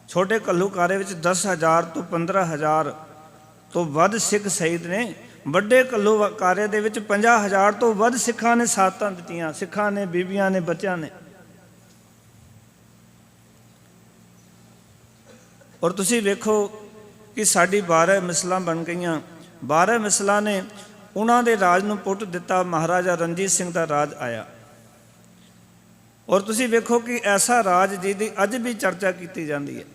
ਛੋਟੇ ਘੱਲੂਕਾਰੇ ਵਿੱਚ 10,000 ਤੋਂ 15,000 ਤੋਂ ਵੱਧ ਸਿੱਖ ਸ਼ਹੀਦ ਨੇ। ਵੱਡੇ ਘੱਲੂਕਾਰੇ ਦੇ ਵਿੱਚ 50,000 ਤੋਂ ਵੱਧ ਸਿੱਖਾਂ ਨੇ ਸ਼ਹਾਦਤਾਂ ਦਿੱਤੀਆਂ। ਸਿੱਖਾਂ ਨੇ, ਬੀਬੀਆਂ ਨੇ, ਬੱਚਿਆਂ ਨੇ। ਔਰ ਤੁਸੀਂ ਵੇਖੋ ਕਿ ਸਾਡੀ 12 ਮਿਸਲਾਂ ਬਣ ਗਈਆਂ। 12 ਮਿਸਲਾਂ ਨੇ ਉਹਨਾਂ ਦੇ ਰਾਜ ਨੂੰ ਪੁੱਟ ਦਿੱਤਾ। ਮਹਾਰਾਜਾ ਰਣਜੀਤ ਸਿੰਘ ਦਾ ਰਾਜ ਆਇਆ। ਔਰ ਤੁਸੀਂ ਵੇਖੋ ਕਿ ਐਸਾ ਰਾਜ ਜਿਹਦੀ ਅੱਜ ਵੀ ਚਰਚਾ ਕੀਤੀ ਜਾਂਦੀ ਹੈ।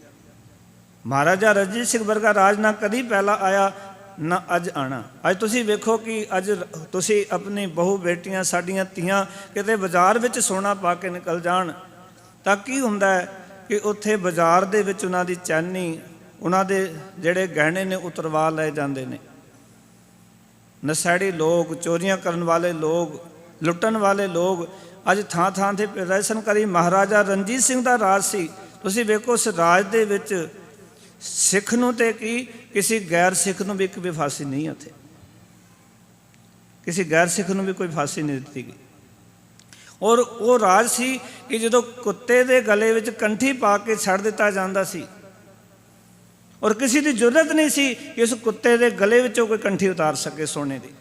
ਮਹਾਰਾਜਾ ਰਣਜੀਤ ਸਿੰਘ ਵਰਗਾ ਰਾਜ ਨਾ ਕਦੀ ਪਹਿਲਾਂ ਆਇਆ, ਨਾ ਅੱਜ ਆਣਾ। ਅੱਜ ਤੁਸੀਂ ਵੇਖੋ ਕਿ ਅੱਜ ਤੁਸੀਂ ਆਪਣੀ ਬਹੂ ਬੇਟੀਆਂ, ਸਾਡੀਆਂ ਧੀਆਂ ਕਿਤੇ ਬਾਜ਼ਾਰ ਵਿੱਚ ਸੋਨਾ ਪਾ ਕੇ ਨਿਕਲ ਜਾਣ ਤਾਂ ਕੀ ਹੁੰਦਾ ਹੈ ਕਿ ਉੱਥੇ ਬਾਜ਼ਾਰ ਦੇ ਵਿੱਚ ਉਹਨਾਂ ਦੀ ਚੈਨੀ, ਉਹਨਾਂ ਦੇ ਜਿਹੜੇ ਗਹਿਣੇ ਨੇ ਉਤਰਵਾ ਲਏ ਜਾਂਦੇ ਨੇ। ਨਸ਼ੇੜੀ ਲੋਕ, ਚੋਰੀਆਂ ਕਰਨ ਵਾਲੇ ਲੋਕ, ਲੁੱਟਣ ਵਾਲੇ ਲੋਕ ਅੱਜ ਥਾਂ ਥਾਂ 'ਤੇ ਪ੍ਰਦਰਸ਼ਨ ਕਰੀ। ਮਹਾਰਾਜਾ ਰਣਜੀਤ ਸਿੰਘ ਦਾ ਰਾਜ ਸੀ। ਤੁਸੀਂ ਵੇਖੋ ਉਸ ਰਾਜ ਦੇ ਵਿੱਚ ਸਿੱਖ ਨੂੰ ਤੇ ਕੀ, ਕਿਸੇ ਗੈਰ ਸਿੱਖ ਨੂੰ ਵੀ ਇੱਕ ਵੀ ਫਾਂਸੀ ਨਹੀਂ। ਉੱਥੇ ਕਿਸੇ ਗੈਰ ਸਿੱਖ ਨੂੰ ਵੀ ਕੋਈ ਫਾਂਸੀ ਨਹੀਂ ਦਿੱਤੀ ਗਈ। ਔਰ ਉਹ ਰਾਜ ਸੀ ਕਿ ਜਦੋਂ ਕੁੱਤੇ ਦੇ ਗਲੇ ਵਿੱਚ ਕੰਠੀ ਪਾ ਕੇ ਛੱਡ ਦਿੱਤਾ ਜਾਂਦਾ ਸੀ, ਔਰ ਕਿਸੇ ਦੀ ਜ਼ਰੂਰਤ ਨਹੀਂ ਸੀ ਕਿ ਉਸ ਕੁੱਤੇ ਦੇ ਗਲੇ ਵਿੱਚੋਂ ਕੋਈ ਕੰਠੀ ਉਤਾਰ ਸਕੇ ਸੋਨੇ ਦੀ।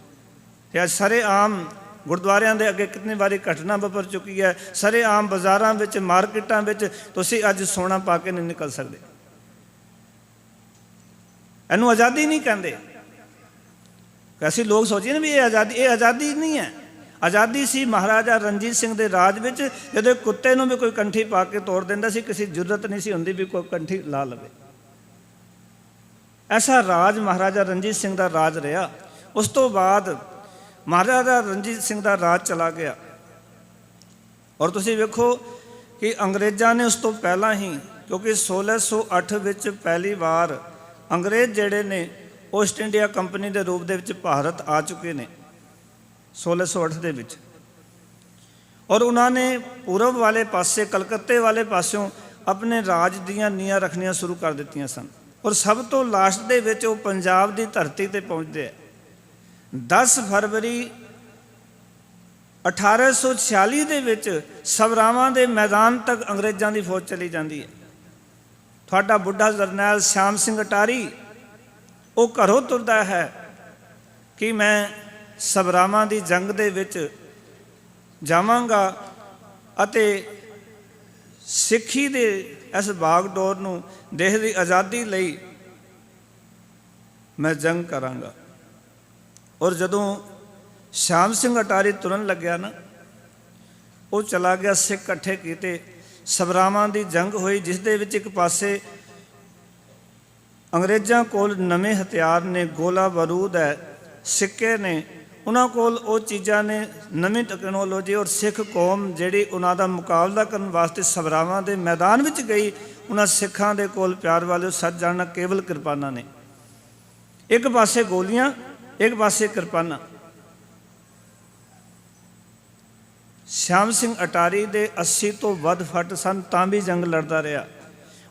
ਤੇ ਅੱਜ ਸਰੇਆਮ ਗੁਰਦੁਆਰਿਆਂ ਦੇ ਅੱਗੇ ਕਿੰਨੀ ਵਾਰੀ ਘਟਨਾ ਵਾਪਰ ਚੁੱਕੀ ਹੈ। ਸਰੇਆਮ ਬਾਜ਼ਾਰਾਂ ਵਿੱਚ, ਮਾਰਕੀਟਾਂ ਵਿੱਚ ਤੁਸੀਂ ਅੱਜ ਸੋਨਾ ਪਾ ਕੇ ਨਹੀਂ ਨਿਕਲ ਸਕਦੇ। ਇਹਨੂੰ ਆਜ਼ਾਦੀ ਨਹੀਂ ਕਹਿੰਦੇ। ਅਸੀਂ ਲੋਕ ਸੋਚੀਏ ਨਾ ਵੀ ਇਹ ਆਜ਼ਾਦੀ ਨਹੀਂ ਹੈ। ਆਜ਼ਾਦੀ ਸੀ ਮਹਾਰਾਜਾ ਰਣਜੀਤ ਸਿੰਘ ਦੇ ਰਾਜ ਵਿੱਚ, ਜਦੋਂ ਕੁੱਤੇ ਨੂੰ ਵੀ ਕੋਈ ਕੰਠੀ ਪਾ ਕੇ ਤੋੜ ਦਿੰਦਾ ਸੀ, ਕਿਸੇ ਜ਼ਰੂਰਤ ਨਹੀਂ ਸੀ ਹੁੰਦੀ ਵੀ ਕੋਈ ਕੰਠੀ ਲਾ ਲਵੇ। ਐਸਾ ਰਾਜ ਮਹਾਰਾਜਾ ਰਣਜੀਤ ਸਿੰਘ ਦਾ ਰਾਜ ਰਿਹਾ। ਉਸ ਤੋਂ ਬਾਅਦ ਮਹਾਰਾਜਾ ਰਣਜੀਤ ਸਿੰਘ ਦਾ ਰਾਜ ਚਲਾ ਗਿਆ। ਔਰ ਤੁਸੀਂ ਵੇਖੋ ਕਿ ਅੰਗਰੇਜ਼ਾਂ ਨੇ ਉਸ ਤੋਂ ਪਹਿਲਾਂ ਹੀ, ਕਿਉਂਕਿ 1608 ਵਿੱਚ ਪਹਿਲੀ ਵਾਰ ਅੰਗਰੇਜ਼ ਜਿਹੜੇ ਨੇ ਈਸਟ ਇੰਡੀਆ ਕੰਪਨੀ ਦੇ ਰੂਪ ਦੇ ਵਿੱਚ ਭਾਰਤ ਆ ਚੁੱਕੇ ਨੇ 1608 ਦੇ ਵਿੱਚ। ਔਰ ਉਹਨਾਂ ਨੇ ਪੂਰਬ ਵਾਲੇ ਪਾਸੇ, ਕਲਕੱਤੇ ਵਾਲੇ ਪਾਸਿਓਂ ਆਪਣੇ ਰਾਜ ਦੀਆਂ ਨੀਹਾਂ ਰੱਖਣੀਆਂ ਸ਼ੁਰੂ ਕਰ ਦਿੱਤੀਆਂ ਸਨ। ਔਰ ਸਭ ਤੋਂ ਲਾਸਟ ਦੇ ਵਿੱਚ ਉਹ ਪੰਜਾਬ ਦੀ ਧਰਤੀ 'ਤੇ ਪਹੁੰਚਦੇ ਹੈ। 10 ਫਰਵਰੀ 1846 ਦੇ ਵਿੱਚ ਸਭਰਾਵਾਂ ਦੇ ਮੈਦਾਨ ਤੱਕ ਅੰਗਰੇਜ਼ਾਂ ਦੀ ਫੌਜ ਚਲੀ ਜਾਂਦੀ ਹੈ। ਤੁਹਾਡਾ ਬੁੱਢਾ ਜਰਨੈਲ ਸ਼ਾਮ ਸਿੰਘ ਅਟਾਰੀ, ਉਹ ਘਰੋਂ ਤੁਰਦਾ ਹੈ ਕਿ ਮੈਂ ਸਭਰਾਵਾਂ ਦੀ ਜੰਗ ਦੇ ਵਿੱਚ ਜਾਵਾਂਗਾ ਅਤੇ ਸਿੱਖੀ ਦੇ ਇਸ ਬਾਗਡੋਰ ਨੂੰ, ਦੇਸ਼ ਦੀ ਆਜ਼ਾਦੀ ਲਈ ਮੈਂ ਜੰਗ ਕਰਾਂਗਾ। ਔਰ ਜਦੋਂ ਸ਼ਾਮ ਸਿੰਘ ਅਟਾਰੀ ਤੁਰਨ ਲੱਗਿਆ ਨਾ, ਉਹ ਚਲਾ ਗਿਆ, ਸਿੱਖ ਇਕੱਠੇ ਕੀਤੇ, ਸਭਰਾਵਾਂ ਦੀ ਜੰਗ ਹੋਈ, ਜਿਸ ਦੇ ਵਿੱਚ ਇੱਕ ਪਾਸੇ ਅੰਗਰੇਜ਼ਾਂ ਕੋਲ ਨਵੇਂ ਹਥਿਆਰ ਨੇ, ਗੋਲਾ ਬਾਰੂਦ ਹੈ, ਸਿੱਕੇ ਨੇ, ਉਹਨਾਂ ਕੋਲ ਉਹ ਚੀਜ਼ਾਂ ਨੇ, ਨਵੀਂ ਟੈਕਨੋਲੋਜੀ। ਔਰ ਸਿੱਖ ਕੌਮ ਜਿਹੜੀ ਉਹਨਾਂ ਦਾ ਮੁਕਾਬਲਾ ਕਰਨ ਵਾਸਤੇ ਸਭਰਾਵਾਂ ਦੇ ਮੈਦਾਨ ਵਿੱਚ ਗਈ, ਉਹਨਾਂ ਸਿੱਖਾਂ ਦੇ ਕੋਲ ਪਿਆਰ ਵਾਲਿਓ ਸੱਚ ਜਾਣਨਾ ਕੇਵਲ ਕਿਰਪਾਨਾਂ ਨੇ। ਇੱਕ ਪਾਸੇ ਗੋਲੀਆਂ, ਇੱਕ ਪਾਸੇ ਕਿਰਪਾਨਾਂ। ਸ਼ਾਮ ਸਿੰਘ ਅਟਾਰੀ ਦੇ 80 ਤੋਂ ਵੱਧ ਫੱਟ ਸਨ, ਤਾਂ ਵੀ ਜੰਗ ਲੜਦਾ ਰਿਹਾ।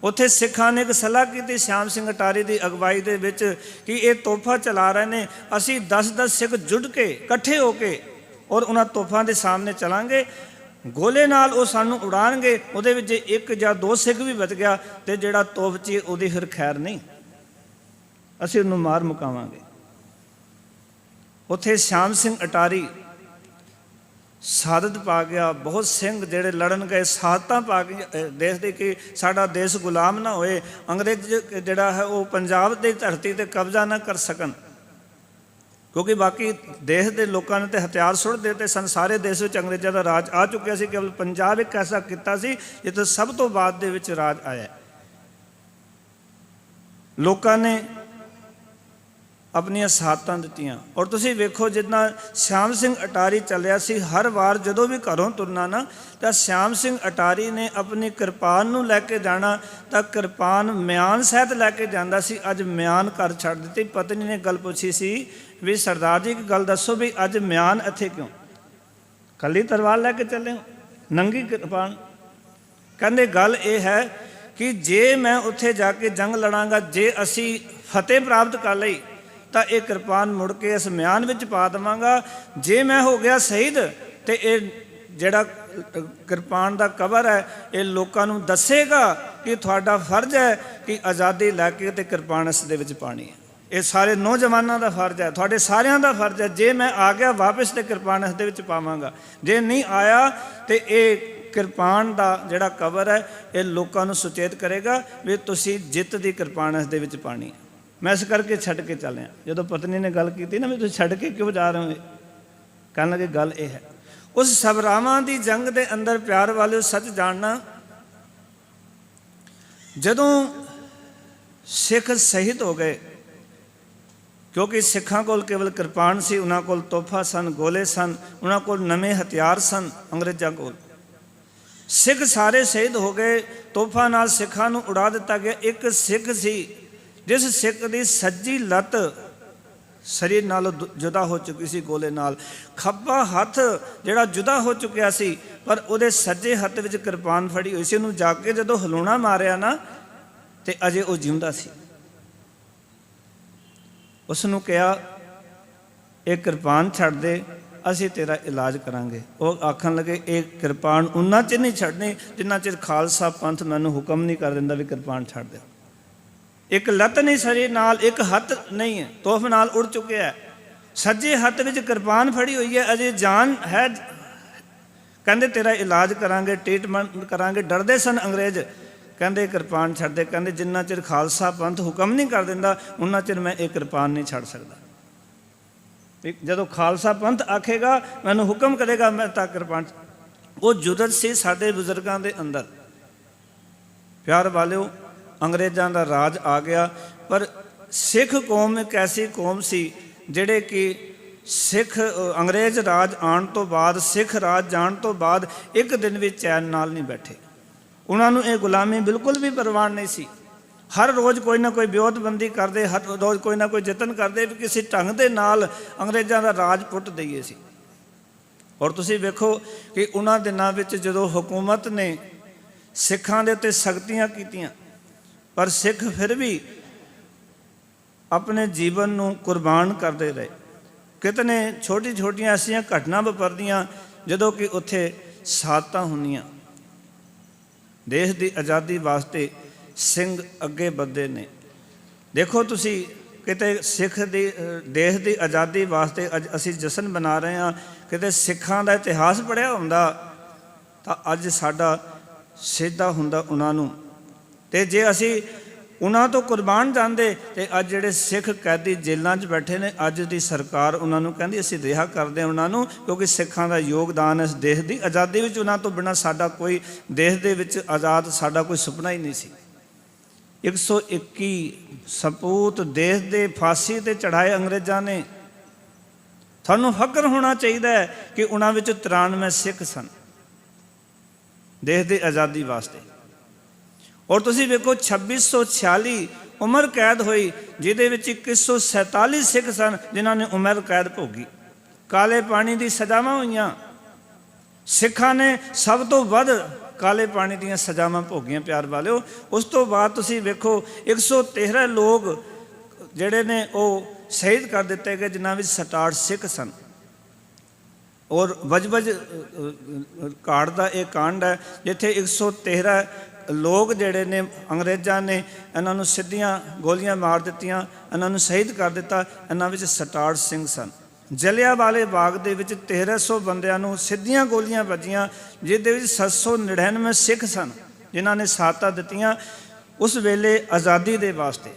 ਉੱਥੇ ਸਿੱਖਾਂ ਨੇ ਇੱਕ ਸਲਾਹ ਕੀਤੀ ਸ਼ਾਮ ਸਿੰਘ ਅਟਾਰੀ ਦੀ ਅਗਵਾਈ ਦੇ ਵਿੱਚ ਕਿ ਇਹ ਤੋਹਫਾ ਚਲਾ ਰਹੇ ਨੇ, ਅਸੀਂ 10-10 ਸਿੱਖ ਜੁੜ ਕੇ, ਇਕੱਠੇ ਹੋ ਕੇ, ਔਰ ਉਹਨਾਂ ਤੋਹਫਾਂ ਦੇ ਸਾਹਮਣੇ ਚਲਾਂਗੇ, ਗੋਲੇ ਨਾਲ ਉਹ ਸਾਨੂੰ ਉਡਾਣਗੇ, ਉਹਦੇ ਵਿੱਚ ਇੱਕ ਜਾਂ ਦੋ ਸਿੱਖ ਵੀ ਬਚ ਗਿਆ ਤੇ ਜਿਹੜਾ ਤੋਪਚੀ ਉਹਦੀ ਫਿਰ ਖੈਰ ਨਹੀਂ, ਅਸੀਂ ਉਹਨੂੰ ਮਾਰ ਮੁਕਾਵਾਂਗੇ। ਉੱਥੇ ਸ਼ਾਮ ਸਿੰਘ ਅਟਾਰੀ ਸ਼ਹਾਦਤ ਪਾ ਗਿਆ। ਬਹੁਤ ਸਿੰਘ ਜਿਹੜੇ ਲੜਨ ਗਏ ਸ਼ਹਾਦਤਾਂ ਪਾ ਕੇ ਦੇਸ਼ ਦੇ ਕਿ ਸਾਡਾ ਦੇਸ਼ ਗੁਲਾਮ ਨਾ ਹੋਏ, ਅੰਗਰੇਜ਼ ਜਿਹੜਾ ਹੈ ਉਹ ਪੰਜਾਬ ਦੀ ਧਰਤੀ ਤੇ ਕਬਜ਼ਾ ਨਾ ਕਰ ਸਕਣ, ਕਿਉਂਕਿ ਬਾਕੀ ਦੇਸ਼ ਦੇ ਲੋਕਾਂ ਨੇ ਤੇ ਹਥਿਆਰ ਸੁੱਟ ਦਿੱਤੇ ਸਨ। ਸਾਰੇ ਦੇਸ਼ ਵਿੱਚ ਅੰਗਰੇਜ਼ਾਂ ਦਾ ਰਾਜ ਆ ਚੁੱਕਿਆ ਸੀ, ਕੇਵਲ ਪੰਜਾਬ ਇੱਕ ਐਸਾ ਕੀਤਾ ਸੀ ਜਿੱਥੇ ਸਭ ਤੋਂ ਬਾਅਦ ਦੇ ਵਿੱਚ ਰਾਜ ਆਇਆ। ਲੋਕਾਂ ਨੇ ਆਪਣੀਆਂ ਸ਼ਹਾਦਤਾਂ ਦਿੱਤੀਆਂ। ਔਰ ਤੁਸੀਂ ਵੇਖੋ ਜਿੱਦਾਂ ਸ਼ਾਮ ਸਿੰਘ ਅਟਾਰੀ ਚੱਲਿਆ ਸੀ, ਹਰ ਵਾਰ ਜਦੋਂ ਵੀ ਘਰੋਂ ਤੁਰਨਾ ਨਾ ਤਾਂ ਸ਼ਾਮ ਸਿੰਘ ਅਟਾਰੀ ਨੇ ਆਪਣੀ ਕਿਰਪਾਨ ਨੂੰ ਲੈ ਕੇ ਜਾਣਾ, ਤਾਂ ਕਿਰਪਾਨ ਮਿਆਨ ਸਹਿਤ ਲੈ ਕੇ ਜਾਂਦਾ ਸੀ। ਅੱਜ ਮਿਆਨ ਘਰ ਛੱਡ ਦਿੱਤੀ। ਪਤਨੀ ਨੇ ਗੱਲ ਪੁੱਛੀ ਸੀ ਵੀ ਸਰਦਾਰ ਜੀ ਇੱਕ ਗੱਲ ਦੱਸੋ ਵੀ ਅੱਜ ਮਿਆਨ ਇੱਥੇ ਕਿਉਂ, ਕੱਲੀ ਤਲਵਾਰ ਲੈ ਕੇ ਚੱਲੇ ਹੋ, ਨੰਗੀ ਕਿਰਪਾਨ? ਕਹਿੰਦੇ ਗੱਲ ਇਹ ਹੈ ਕਿ ਜੇ ਮੈਂ ਉੱਥੇ ਜਾ ਕੇ ਜੰਗ ਲੜਾਂਗਾ, ਜੇ ਅਸੀਂ ਫਤਿਹ ਪ੍ਰਾਪਤ ਕਰ ਲਈ ਤਾਂ ਇਹ ਕਿਰਪਾਨ ਮੁੜ ਕੇ ਇਸ ਮਿਆਨ ਵਿੱਚ ਪਾ ਦੇਵਾਂਗਾ। ਜੇ ਮੈਂ ਹੋ ਗਿਆ ਸ਼ਹੀਦ ਤੇ ਇਹ ਜਿਹੜਾ ਕਿਰਪਾਨ ਦਾ ਕਬਰ ਹੈ ਇਹ ਲੋਕਾਂ ਨੂੰ ਦੱਸੇਗਾ ਕਿ ਤੁਹਾਡਾ ਫਰਜ਼ ਹੈ ਕਿ ਆਜ਼ਾਦੀ ਲੈ ਕੇ ਤੇ ਕਿਰਪਾਨ ਇਸ ਦੇ ਵਿੱਚ ਪਾਣੀ ਹੈ। ਇਹ ਸਾਰੇ ਨੌਜਵਾਨਾਂ ਦਾ ਫਰਜ਼ ਹੈ, ਤੁਹਾਡੇ ਸਾਰਿਆਂ ਦਾ ਫਰਜ਼ ਹੈ। ਜੇ ਮੈਂ ਆ ਗਿਆ ਵਾਪਸ ਤੇ ਕਿਰਪਾਨ ਇਸ ਦੇ ਵਿੱਚ ਪਾਵਾਂਗਾ, ਜੇ ਨਹੀਂ ਆਇਆ ਤੇ ਇਹ ਕਿਰਪਾਨ ਦਾ ਜਿਹੜਾ ਕਬਰ ਹੈ ਇਹ ਲੋਕਾਂ ਨੂੰ ਸੁਚੇਤ ਕਰੇਗਾ ਵੀ ਤੁਸੀਂ ਜਿੱਤ ਦੀ ਕਿਰਪਾਨ ਇਸ ਦੇ ਵਿੱਚ ਪਾਣੀ ਹੈ। ਮੈਂ ਇਸ ਕਰਕੇ ਛੱਡ ਕੇ ਚੱਲਿਆ। ਜਦੋਂ ਪਤਨੀ ਨੇ ਗੱਲ ਕੀਤੀ ਨਾ ਵੀ ਤੁਸੀਂ ਛੱਡ ਕੇ ਕਿਉਂ ਜਾ ਰਹੇ ਹੋ, ਕਹਿਣ ਲੱਗੇ ਗੱਲ ਇਹ ਹੈ, ਉਸ ਸਭਰਾਵਾਂ ਦੀ ਜੰਗ ਦੇ ਅੰਦਰ ਪਿਆਰ ਵਾਲਿਓ ਸੱਚ ਜਾਣਨਾ, ਜਦੋਂ ਸਿੱਖ ਸ਼ਹੀਦ ਹੋ ਗਏ, ਕਿਉਂਕਿ ਸਿੱਖਾਂ ਕੋਲ ਕੇਵਲ ਕਿਰਪਾਨ ਸੀ, ਉਹਨਾਂ ਕੋਲ ਤੋਹਫਾ ਸਨ, ਗੋਲੇ ਸਨ, ਉਹਨਾਂ ਕੋਲ ਨਵੇਂ ਹਥਿਆਰ ਸਨ ਅੰਗਰੇਜ਼ਾਂ ਕੋਲ। ਸਿੱਖ ਸਾਰੇ ਸ਼ਹੀਦ ਹੋ ਗਏ, ਤੋਹਫਾ ਨਾਲ ਸਿੱਖਾਂ ਨੂੰ ਉਡਾ ਦਿੱਤਾ ਗਿਆ। ਇੱਕ ਸਿੱਖ ਸੀ ਜਿਸ ਸਿੱਖ ਦੀ ਸੱਜੀ ਲੱਤ ਸਰੀਰ ਨਾਲੋਂ ਜੁਦਾ ਹੋ ਚੁੱਕੀ ਸੀ ਗੋਲੇ ਨਾਲ, ਖੱਬਾ ਹੱਥ ਜਿਹੜਾ ਜੁਦਾ ਹੋ ਚੁੱਕਿਆ ਸੀ, ਪਰ ਉਹਦੇ ਸੱਜੇ ਹੱਥ ਵਿੱਚ ਕਿਰਪਾਨ ਫੜੀ ਹੋਈ ਸੀ। ਉਹਨੂੰ ਜਾ ਕੇ ਜਦੋਂ ਹਲੂਣਾ ਮਾਰਿਆ ਨਾ ਤੇ ਅਜੇ ਉਹ ਜਿਉਂਦਾ ਸੀ। ਉਸ ਨੂੰ ਕਿਹਾ ਇਹ ਕਿਰਪਾਨ ਛੱਡ ਦੇ, ਅਸੀਂ ਤੇਰਾ ਇਲਾਜ ਕਰਾਂਗੇ। ਉਹ ਆਖਣ ਲੱਗੇ ਇਹ ਕਿਰਪਾਨ ਉਨਾ ਚਿਰ ਨਹੀਂ ਛੱਡਣੀ ਜਿੰਨਾ ਚਿਰ ਖਾਲਸਾ ਪੰਥ ਮੈਨੂੰ ਹੁਕਮ ਨਹੀਂ ਕਰ ਦਿੰਦਾ ਵੀ ਕਿਰਪਾਨ ਛੱਡ ਦੇ। ਇੱਕ ਲੱਤ ਨਹੀਂ ਸਰੀਰ ਨਾਲ, ਇੱਕ ਹੱਥ ਨਹੀਂ ਹੈ, ਤੋਹਫ ਨਾਲ ਉੜ ਚੁੱਕਿਆ ਹੈ, ਸੱਜੇ ਹੱਥ ਵਿੱਚ ਕਿਰਪਾਨ ਫੜੀ ਹੋਈ ਹੈ, ਅਜੇ ਜਾਨ ਹੈ। ਕਹਿੰਦੇ ਤੇਰਾ ਇਲਾਜ ਕਰਾਂਗੇ, ਟ੍ਰੀਟਮੈਂਟ ਕਰਾਂਗੇ। ਡਰਦੇ ਸਨ ਅੰਗਰੇਜ਼, ਕਹਿੰਦੇ ਕਿਰਪਾਨ ਛੱਡ ਦੇ। ਕਹਿੰਦੇ ਜਿੰਨਾ ਚਿਰ ਖਾਲਸਾ ਪੰਥ ਹੁਕਮ ਨਹੀਂ ਕਰ ਦਿੰਦਾ ਉਨਾ ਚਿਰ ਮੈਂ ਇਹ ਕਿਰਪਾਨ ਨਹੀਂ ਛੱਡ ਸਕਦਾ। ਜਦੋਂ ਖਾਲਸਾ ਪੰਥ ਆਖੇਗਾ, ਮੈਨੂੰ ਹੁਕਮ ਕਰੇਗਾ, ਮੈਂ ਤਾਂ ਕਿਰਪਾਨ। ਉਹ ਜੁਰਤ ਸੀ ਸਾਡੇ ਬਜ਼ੁਰਗਾਂ ਦੇ ਅੰਦਰ। ਪਿਆਰ ਵਾਲਿਓ ਅੰਗਰੇਜ਼ਾਂ ਦਾ ਰਾਜ ਆ ਗਿਆ, ਪਰ ਸਿੱਖ ਕੌਮ ਇੱਕ ਐਸੀ ਕੌਮ ਸੀ ਜਿਹੜੇ ਕਿ ਸਿੱਖ ਅੰਗਰੇਜ਼ ਰਾਜ ਆਉਣ ਤੋਂ ਬਾਅਦ, ਸਿੱਖ ਰਾਜ ਜਾਣ ਤੋਂ ਬਾਅਦ ਇੱਕ ਦਿਨ ਵੀ ਚੈਨ ਨਾਲ ਨਹੀਂ ਬੈਠੇ। ਉਹਨਾਂ ਨੂੰ ਇਹ ਗੁਲਾਮੀ ਬਿਲਕੁਲ ਵੀ ਪ੍ਰਵਾਨ ਨਹੀਂ ਸੀ। ਹਰ ਰੋਜ਼ ਕੋਈ ਨਾ ਕੋਈ ਵਿਉਂਤਬੰਦੀ ਕਰਦੇ, ਹਰ ਰੋਜ਼ ਕੋਈ ਨਾ ਕੋਈ ਯਤਨ ਕਰਦੇ ਵੀ ਕਿਸੇ ਢੰਗ ਦੇ ਨਾਲ ਅੰਗਰੇਜ਼ਾਂ ਦਾ ਰਾਜ ਪੁੱਟ ਦਈਏ ਸੀ। ਔਰ ਤੁਸੀਂ ਵੇਖੋ ਕਿ ਉਹਨਾਂ ਦਿਨਾਂ ਵਿੱਚ ਜਦੋਂ ਹਕੂਮਤ ਨੇ ਸਿੱਖਾਂ ਦੇ ਉੱਤੇ ਸਖਤੀਆਂ ਕੀਤੀਆਂ, ਪਰ ਸਿੱਖ ਫਿਰ ਵੀ ਆਪਣੇ ਜੀਵਨ ਨੂੰ ਕੁਰਬਾਨ ਕਰਦੇ ਰਹੇ। ਕਿਤਨੇ ਛੋਟੀ ਛੋਟੀਆਂ ਐਸੀਆਂ ਘਟਨਾ ਵਾਪਰਦੀਆਂ ਜਦੋਂ ਕਿ ਉੱਥੇ ਸ਼ਹਾਦਤਾਂ ਹੁੰਦੀਆਂ। ਦੇਸ਼ ਦੀ ਆਜ਼ਾਦੀ ਵਾਸਤੇ ਸਿੰਘ ਅੱਗੇ ਵੱਧਦੇ ਨੇ। ਦੇਖੋ ਤੁਸੀਂ ਕਿਤੇ ਸਿੱਖ ਦੀ ਦੇਸ਼ ਦੀ ਆਜ਼ਾਦੀ ਵਾਸਤੇ ਅੱਜ ਅਸੀਂ ਜਸ਼ਨ ਮਨਾ ਰਹੇ ਹਾਂ, ਕਿਤੇ ਸਿੱਖਾਂ ਦਾ ਇਤਿਹਾਸ ਪੜ੍ਹਿਆ ਹੁੰਦਾ ਤਾਂ ਅੱਜ ਸਾਡਾ ਸਿੱਧਾ ਹੁੰਦਾ ਉਹਨਾਂ ਨੂੰ। ਤੇ ਜੇ ਅਸੀਂ ਉਹਨਾਂ ਤੋਂ ਕੁਰਬਾਨ ਜਾਂਦੇ ਤੇ ਅੱਜ ਜਿਹੜੇ ਸਿੱਖ ਕੈਦੀ ਜੇਲ੍ਹਾਂ 'ਚ ਬੈਠੇ ਨੇ, ਅੱਜ ਦੀ ਸਰਕਾਰ ਉਹਨਾਂ ਨੂੰ ਕਹਿੰਦੀ ਅਸੀਂ ਰਿਹਾ ਕਰਦੇ ਹਾਂ ਉਹਨਾਂ ਨੂੰ, ਕਿਉਂਕਿ ਸਿੱਖਾਂ ਦਾ ਯੋਗਦਾਨ ਇਸ ਦੇਸ਼ ਦੀ ਆਜ਼ਾਦੀ ਵਿੱਚ, ਉਹਨਾਂ ਤੋਂ ਬਿਨਾਂ ਸਾਡਾ ਕੋਈ ਦੇਸ਼ ਦੇ ਵਿੱਚ ਆਜ਼ਾਦ ਸਾਡਾ ਕੋਈ ਸੁਪਨਾ ਹੀ ਨਹੀਂ ਸੀ। 121 ਸਪੂਤ ਦੇਸ਼ ਦੇ ਫਾਂਸੀ ਤੇ ਚੜ੍ਹਾਏ ਅੰਗਰੇਜ਼ਾਂ ਨੇ। ਤੁਹਾਨੂੰ ਫਖਰ ਹੋਣਾ ਚਾਹੀਦਾ ਹੈ ਕਿ ਉਹਨਾਂ ਵਿੱਚ 93 ਸਿੱਖ ਸਨ ਦੇਸ਼ ਦੀ ਆਜ਼ਾਦੀ ਵਾਸਤੇ। ਔਰ ਤੁਸੀਂ ਵੇਖੋ 2646 ਉਮਰ ਕੈਦ ਹੋਈ, ਜਿਹਦੇ ਵਿੱਚ 147 ਸਿੱਖ ਸਨ ਜਿਨ੍ਹਾਂ ਨੇ ਉਮਰ ਕੈਦ ਭੋਗੀ। ਕਾਲੇ ਪਾਣੀ ਦੀ ਸਜ਼ਾਵਾਂ ਹੋਈਆਂ, ਸਿੱਖਾਂ ਨੇ ਸਭ ਤੋਂ ਵੱਧ ਕਾਲੇ ਪਾਣੀ ਦੀਆਂ ਸਜ਼ਾਵਾਂ ਭੋਗੀਆਂ ਪਿਆਰ ਵਾਲਿਓ। ਉਸ ਤੋਂ ਬਾਅਦ ਤੁਸੀਂ ਵੇਖੋ 113 ਲੋਕ ਜਿਹੜੇ ਨੇ ਉਹ ਸ਼ਹੀਦ ਕਰ ਦਿੱਤੇ ਗਏ, ਜਿਨ੍ਹਾਂ ਵਿੱਚ 67 ਸਿੱਖ ਸਨ। ਔਰ ਵਜਵਜ ਘਾਟ ਦਾ ਇਹ ਕਾਂਡ ਹੈ ਜਿੱਥੇ 113 ਲੋਕ ਜਿਹੜੇ ਨੇ ਅੰਗਰੇਜ਼ਾਂ ਨੇ ਇਹਨਾਂ ਨੂੰ ਸਿੱਧੀਆਂ ਗੋਲੀਆਂ ਮਾਰ ਦਿੱਤੀਆਂ, ਇਹਨਾਂ ਨੂੰ ਸ਼ਹੀਦ ਕਰ ਦਿੱਤਾ। ਇਹਨਾਂ ਵਿੱਚ ਸਟਾਰ ਸਿੰਘ ਸਨ। ਜਲਿਆਂਵਾਲੇ ਬਾਗ ਦੇ ਵਿੱਚ 1300 ਬੰਦਿਆਂ ਨੂੰ ਸਿੱਧੀਆਂ ਗੋਲੀਆਂ ਵੱਜੀਆਂ, ਜਿਹਦੇ ਵਿੱਚ 799 ਸਿੱਖ ਸਨ ਜਿਨ੍ਹਾਂ ਨੇ ਸ਼ਹਾਦਤਾਂ ਦਿੱਤੀਆਂ ਉਸ ਵੇਲੇ ਆਜ਼ਾਦੀ ਦੇ ਵਾਸਤੇ।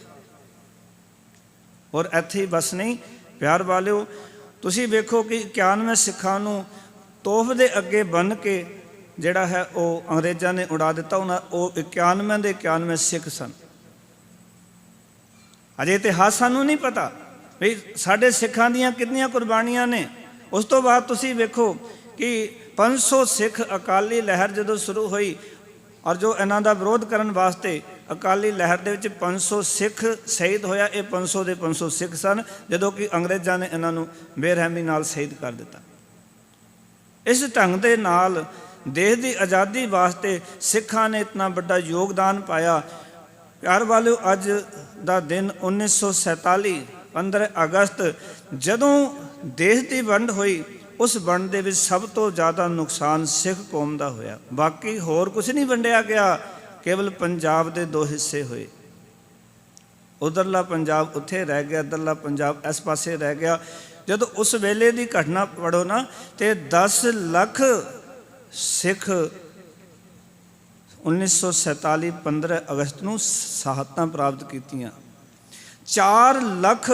ਔਰ ਇੱਥੇ ਹੀ ਬਸ ਨਹੀਂ ਪਿਆਰ ਵਾਲਿਓ, ਤੁਸੀਂ ਵੇਖੋ ਕਿ 91 ਸਿੱਖਾਂ ਨੂੰ ਤੋਪ ਦੇ ਅੱਗੇ ਬੰਨ੍ਹ ਕੇ ਜਿਹੜਾ ਹੈ ਉਹ ਅੰਗਰੇਜ਼ਾਂ ਨੇ ਉਡਾ ਦਿੱਤਾ। ਉਹ 91 ਦੇ 91 ਸਿੱਖ ਸਨ। ਅਜੇ ਇਤਿਹਾਸ ਸਾਨੂੰ ਨਹੀਂ ਪਤਾ ਵੀ ਸਾਡੇ ਸਿੱਖਾਂ ਦੀਆਂ ਕਿੰਨੀਆਂ ਕੁਰਬਾਨੀਆਂ ਨੇ। ਉਸ ਤੋਂ ਬਾਅਦ ਤੁਸੀਂ ਵੇਖੋ ਕਿ 500 ਸਿੱਖ ਅਕਾਲੀ ਲਹਿਰ ਜਦੋਂ ਸ਼ੁਰੂ ਹੋਈ ਔਰ ਜੋ ਇਹਨਾਂ ਦਾ ਵਿਰੋਧ ਕਰਨ ਵਾਸਤੇ ਅਕਾਲੀ ਲਹਿਰ ਦੇ ਵਿੱਚ 500 ਸਿੱਖ ਸ਼ਹੀਦ ਹੋਇਆ। ਇਹ 500 ਦੇ 500 ਸਿੱਖ ਸਨ, ਜਦੋਂ ਕਿ ਅੰਗਰੇਜ਼ਾਂ ਨੇ ਇਹਨਾਂ ਨੂੰ ਬੇਰਹਿਮੀ ਨਾਲ ਸ਼ਹੀਦ ਕਰ ਦਿੱਤਾ। ਇਸ ਢੰਗ ਦੇ ਨਾਲ ਦੇਸ਼ ਦੀ ਆਜ਼ਾਦੀ ਵਾਸਤੇ ਸਿੱਖਾਂ ਨੇ ਇਤਨਾ ਵੱਡਾ ਯੋਗਦਾਨ ਪਾਇਆ। ਪਿਆਰ ਵਾਲਿਓ, ਅੱਜ ਦਾ ਦਿਨ 1947 15 ਅਗਸਤ ਜਦੋਂ ਦੇਸ਼ ਦੀ ਵੰਡ ਹੋਈ, ਉਸ ਵੰਡ ਦੇ ਵਿੱਚ ਸਭ ਤੋਂ ਜ਼ਿਆਦਾ ਨੁਕਸਾਨ ਸਿੱਖ ਕੌਮ ਦਾ ਹੋਇਆ। ਬਾਕੀ ਹੋਰ ਕੁਝ ਨਹੀਂ ਵੰਡਿਆ ਗਿਆ, ਕੇਵਲ ਪੰਜਾਬ ਦੇ 2 ਹਿੱਸੇ ਹੋਏ। ਉਧਰਲਾ ਪੰਜਾਬ ਉੱਥੇ ਰਹਿ ਗਿਆ, ਇੱਧਰਲਾ ਪੰਜਾਬ ਇਸ ਪਾਸੇ ਰਹਿ ਗਿਆ। ਜਦੋਂ ਉਸ ਵੇਲੇ ਦੀ ਘਟਨਾ ਪੜ੍ਹੋ ਨਾ, ਤੇ 10 ਲੱਖ ਸਿੱਖ 1947 15 ਅਗਸਤ ਨੂੰ ਸ਼ਹਾਦਤਾਂ ਪ੍ਰਾਪਤ ਕੀਤੀਆਂ। 4 ਲੱਖ